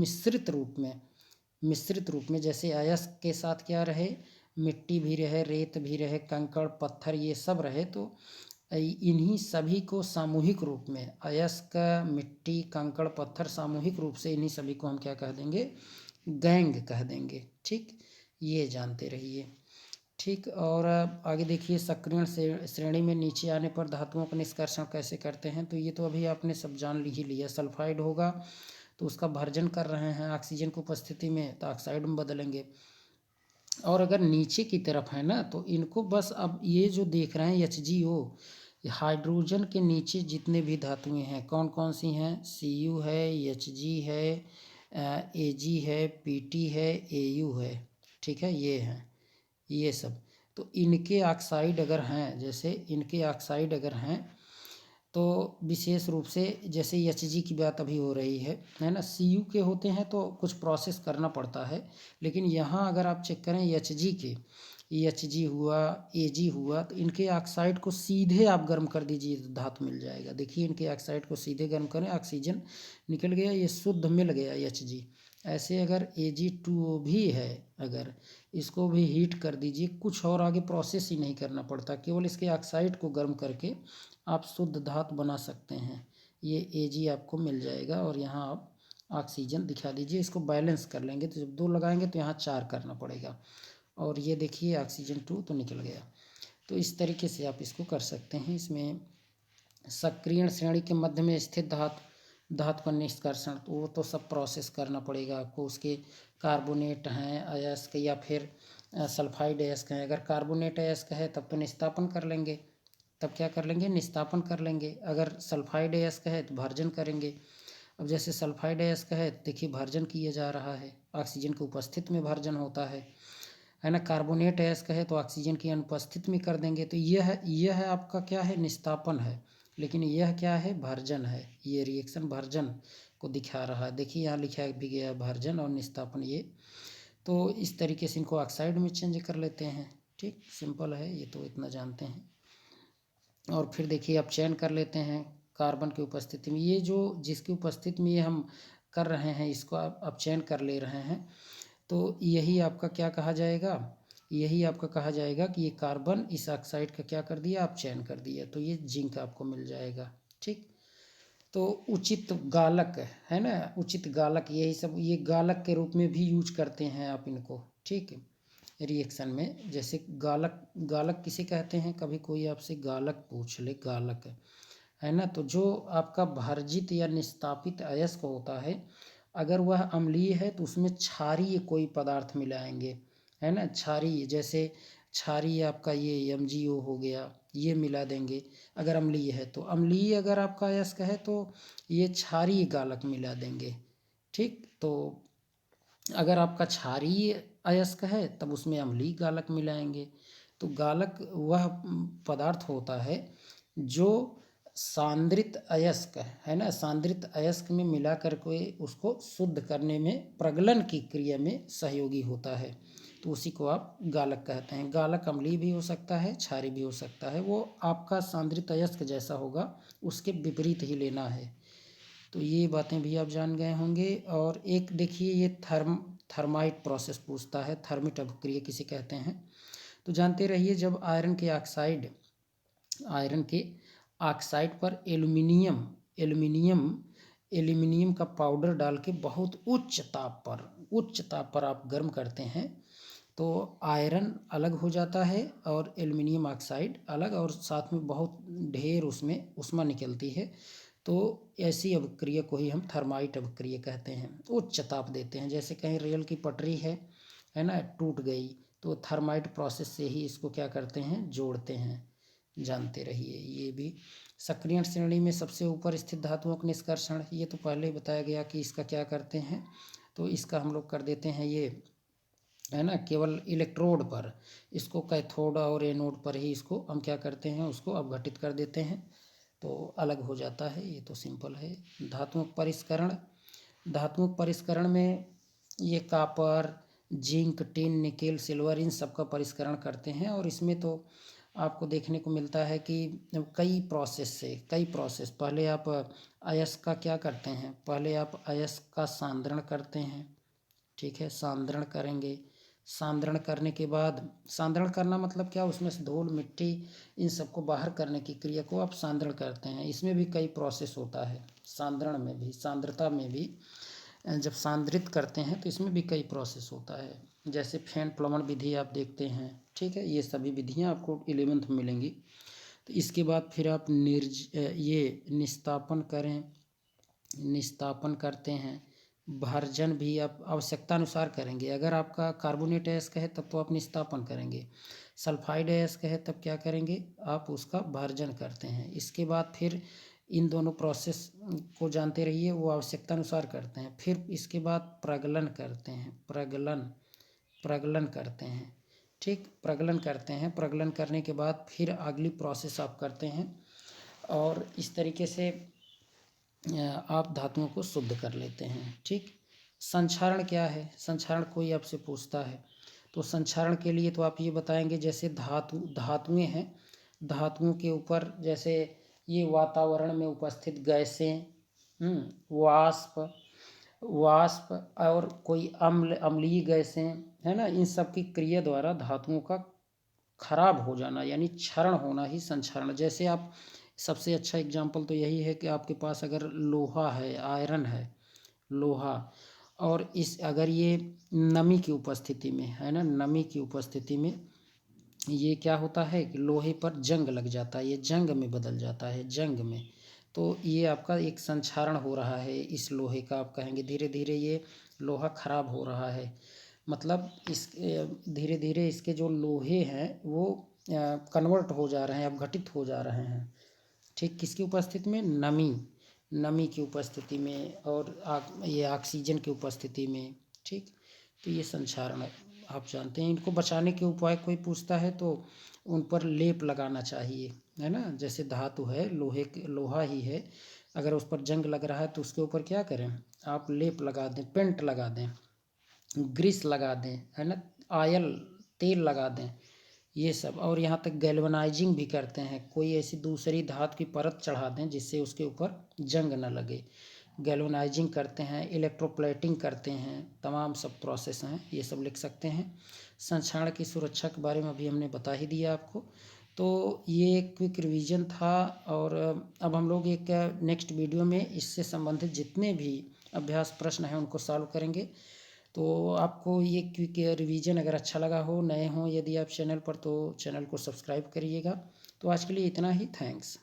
मिश्रित रूप में जैसे अयस्क के साथ क्या रहे, मिट्टी भी रहे, रेत भी रहे, कंकड़, पत्थर ये सब रहे, तो इन्हीं सभी को सामूहिक रूप में अयस्क, मिट्टी, कंकड़, पत्थर सामूहिक रूप से इन्हीं सभी को हम क्या कह देंगे, गैंग कह देंगे। ठीक, ये जानते रहिए। ठीक, और आगे देखिए सक्रियण श्रेणी में नीचे आने पर धातुओं का निष्कर्षण कैसे करते हैं। तो ये तो अभी आपने सब जान ही लिया। सल्फाइड होगा तो उसका भर्जन कर रहे हैं ऑक्सीजन की उपस्थिति में, तो ऑक्साइड में बदलेंगे। और अगर नीचे की तरफ है ना तो इनको बस अब ये जो देख रहे हैं HgO, हाइड्रोजन के नीचे जितने भी धातुएं हैं कौन कौन सी हैं, Cu है, Hg है, Ag है, Pt है, Au है। ठीक है, ये हैं ये सब। तो इनके ऑक्साइड अगर हैं, जैसे इनके ऑक्साइड अगर हैं तो विशेष रूप से जैसे Hg की बात अभी हो रही है ना, Cu के होते हैं तो कुछ प्रोसेस करना पड़ता है, लेकिन यहाँ अगर आप चेक करें Hg के, Hg हुआ, Ag हुआ, तो इनके ऑक्साइड को सीधे आप गर्म कर दीजिए तो धातु मिल जाएगा। देखिए इनके ऑक्साइड को सीधे गर्म करें, ऑक्सीजन निकल गया, ये शुद्ध मिल गया Hg। ऐसे अगर Ag2O भी है, अगर इसको भी हीट कर दीजिए, कुछ और आगे प्रोसेस ही नहीं करना पड़ता, केवल इसके ऑक्साइड को गर्म करके आप शुद्ध धातु बना सकते हैं। ये Ag आपको मिल जाएगा। और यहाँ आप ऑक्सीजन दिखा दीजिए, इसको बैलेंस कर लेंगे तो जब 2 लगाएंगे तो यहाँ 4 करना पड़ेगा। और ये देखिए ऑक्सीजन 2 तो निकल गया। तो इस तरीके से आप इसको कर सकते हैं। इसमें सक्रियण श्रेणी के मध्य में स्थित धातु का निष्कर्षण, तो वो तो सब प्रोसेस करना पड़ेगा आपको। उसके कार्बोनेट हैं, अयस्क या फिर सल्फाइड अयस्क हैं। अगर कार्बोनेट अयस्क है तब तो निस्तापन कर लेंगे, तब क्या कर लेंगे, निस्तापन कर लेंगे। अगर सल्फाइड अयस्क है तो भर्जन करेंगे। अब जैसे सल्फाइड अयस्क है, देखिए भर्जन किया जा रहा है, ऑक्सीजन की उपस्थिति में भर्जन होता है ना। कार्बोनेट अयस्क है तो ऑक्सीजन की अनुपस्थिति में कर देंगे। तो यह आपका क्या है, निस्तापन है, लेकिन यह क्या है, भर्जन है। ये रिएक्शन भर्जन को दिखा रहा है। देखिए यहाँ लिखा भी गया है भर्जन और निस्तापन। ये तो इस तरीके से इनको ऑक्साइड में चेंज कर लेते हैं। ठीक, सिंपल है ये, तो इतना जानते हैं। और फिर देखिए आप चयन कर लेते हैं कार्बन की उपस्थिति में, ये जो जिसकी उपस्थिति में ये हम कर रहे हैं इसको आप चयन कर ले रहे हैं, तो यही आपका क्या कहा जाएगा, यही आपका कहा जाएगा कि ये कार्बन इस ऑक्साइड का क्या कर दिया, आप चयन कर दिया, तो ये जिंक आपको मिल जाएगा। ठीक, तो उचित गालक है ना, उचित गालक, यही सब ये गालक के रूप में भी यूज करते हैं आप इनको। ठीक, रिएक्शन में जैसे गालक, गालक किसे कहते हैं, कभी कोई आपसे गालक पूछ ले, गालक है ना, तो जो आपका भर्जित या निस्तापित अयस्क होता है, अगर वह अम्लीय है तो उसमें क्षारीय कोई पदार्थ मिलाएंगे, है ना, क्षारीय, जैसे क्षारीय आपका ये MgO हो गया, ये मिला देंगे। अगर अम्लीय है तो, अम्लीय अगर आपका अयस्क है तो ये क्षारीय गालक मिला देंगे। ठीक, तो अगर आपका क्षारीय अयस्क है तब उसमें अम्लीय गालक मिलाएंगे। तो गालक वह पदार्थ होता है जो सांद्रित अयस्क है ना, सांद्रित अयस्क में मिला करके उसको शुद्ध करने में, प्रगलन की क्रिया में सहयोगी होता है, तो उसी को आप गालक कहते हैं। गालक अम्लीय भी हो सकता है, क्षारीय भी हो सकता है, वो आपका सांद्रित अयस्क जैसा होगा, उसके विपरीत ही लेना है। तो ये बातें भी आप जान गए होंगे। और एक देखिए ये थर्माइट प्रोसेस पूछता है, थर्मिट अभिक्रिया किसे कहते हैं, तो जानते रहिए जब आयरन के ऑक्साइड पर एल्यूमिनियम का पाउडर डाल के बहुत उच्च ताप पर आप गर्म करते हैं तो आयरन अलग हो जाता है और एल्यूमिनियम ऑक्साइड अलग, और साथ में बहुत ढेर उसमें उष्मा निकलती है। तो ऐसी अभिक्रिया को ही हम थर्माइट अभिक्रिया कहते हैं। उच्च ताप देते हैं, जैसे कहीं रेल की पटरी है ना, टूट गई तो थर्माइट प्रोसेस से ही इसको क्या करते हैं, जोड़ते हैं, जानते रहिए। ये भी सक्रियण श्रेणी में सबसे ऊपर स्थित धातुओं का निष्कर्षण, ये तो पहले ही बताया गया कि इसका क्या करते हैं, तो इसका हम लोग कर देते हैं ये, है ना, केवल इलेक्ट्रोड पर, इसको कैथोड और एनोड पर ही इसको हम क्या करते हैं, उसको अपघटित कर देते हैं, तो अलग हो जाता है। ये तो सिंपल है। धातुओं का परिष्करण, धातुओं के परिष्करण में ये copper, zinc, tin, nickel, silver, इन सब का परिष्करण करते हैं। और इसमें तो आपको देखने को मिलता है कि कई प्रोसेस, पहले आप अयस्क का क्या करते हैं, पहले आप अयस्क का सांद्रण करते हैं, ठीक है, सांद्रण करेंगे। सांद्रण करने के बाद, सांद्रण करना मतलब क्या, उसमें से धूल, मिट्टी, इन सबको बाहर करने की क्रिया को आप सांद्रण करते हैं। इसमें भी कई प्रोसेस होता है, सांद्रण में भी, सांद्रता में भी, जब सांद्रित करते हैं तो इसमें भी कई प्रोसेस होता है। जैसे फेन प्लवण विधि आप देखते हैं, ठीक है, ये सभी विधियाँ आपको 11th में मिलेंगी। तो इसके बाद फिर आप ये निस्तापन करें, निस्तापन करते हैं। भर्जन भी आप आवश्यकता अनुसार करेंगे। अगर आपका कार्बोनेट अयस्क है तब तो आप निस्तापन करेंगे, सल्फाइड अयस्क है तब क्या करेंगे, आप उसका भर्जन करते हैं। इसके बाद फिर इन दोनों प्रोसेस को जानते रहिए, वो आवश्यकता अनुसार करते हैं। फिर इसके बाद प्रगलन करते हैं, प्रगलन करते हैं, ठीक, प्रगलन करते हैं। प्रगलन करने के बाद फिर अगली प्रोसेस आप करते हैं, और इस तरीके से आप धातुओं को शुद्ध कर लेते हैं, ठीक। संक्षारण क्या है, संक्षारण कोई आपसे पूछता है तो संक्षारण के लिए तो आप ये बताएंगे, जैसे धातुएं हैं, धातुओं के ऊपर जैसे ये वातावरण में उपस्थित गैसें, वाष्प और कोई अम्लीय गैसें, है ना, इन सब की क्रिया द्वारा धातुओं का खराब हो जाना यानी क्षरण होना ही संक्षारण। जैसे आप, सबसे अच्छा एग्जाम्पल तो यही है कि आपके पास अगर लोहा है, आयरन है, लोहा, और इस अगर ये नमी की उपस्थिति में है ना, नमी की उपस्थिति में ये क्या होता है कि लोहे पर जंग लग जाता है, ये जंग में बदल जाता है, जंग में, तो ये आपका एक संक्षारण हो रहा है इस लोहे का। आप कहेंगे धीरे धीरे ये लोहा खराब हो रहा है, मतलब इस धीरे धीरे इसके जो लोहे हैं वो कन्वर्ट हो जा रहे हैं, अपघटित हो जा रहे हैं, ठीक, किसकी उपस्थिति में, नमी की उपस्थिति में, और ये ऑक्सीजन की उपस्थिति में, ठीक। तो ये संक्षारण आप जानते हैं। इनको बचाने के उपाय कोई पूछता है तो उन पर लेप लगाना चाहिए, है ना, जैसे धातु है, लोहा ही है, अगर उस पर जंग लग रहा है तो उसके ऊपर क्या करें, आप लेप लगा दें, पेंट लगा दें, ग्रीस लगा दें, है ना, ऑयल, तेल लगा दें, ये सब। और यहाँ तक गैल्वनाइजिंग भी करते हैं, कोई ऐसी दूसरी धातु की परत चढ़ा दें जिससे उसके ऊपर जंग न लगे, गैल्वनाइजिंग करते हैं, इलेक्ट्रोप्लेटिंग करते हैं, तमाम सब प्रोसेस हैं, ये सब लिख सकते हैं। संक्षारण की सुरक्षा के बारे में अभी हमने बता ही दिया आपको। तो ये क्विक रिवीजन था, और अब हम लोग एक नेक्स्ट वीडियो में इससे संबंधित जितने भी अभ्यास प्रश्न हैं उनको सॉल्व करेंगे। तो आपको ये क्विक रिवीजन अगर अच्छा लगा हो, नए हों यदि आप चैनल पर, तो चैनल को सब्सक्राइब करिएगा। तो आज के लिए इतना ही, थैंक्स।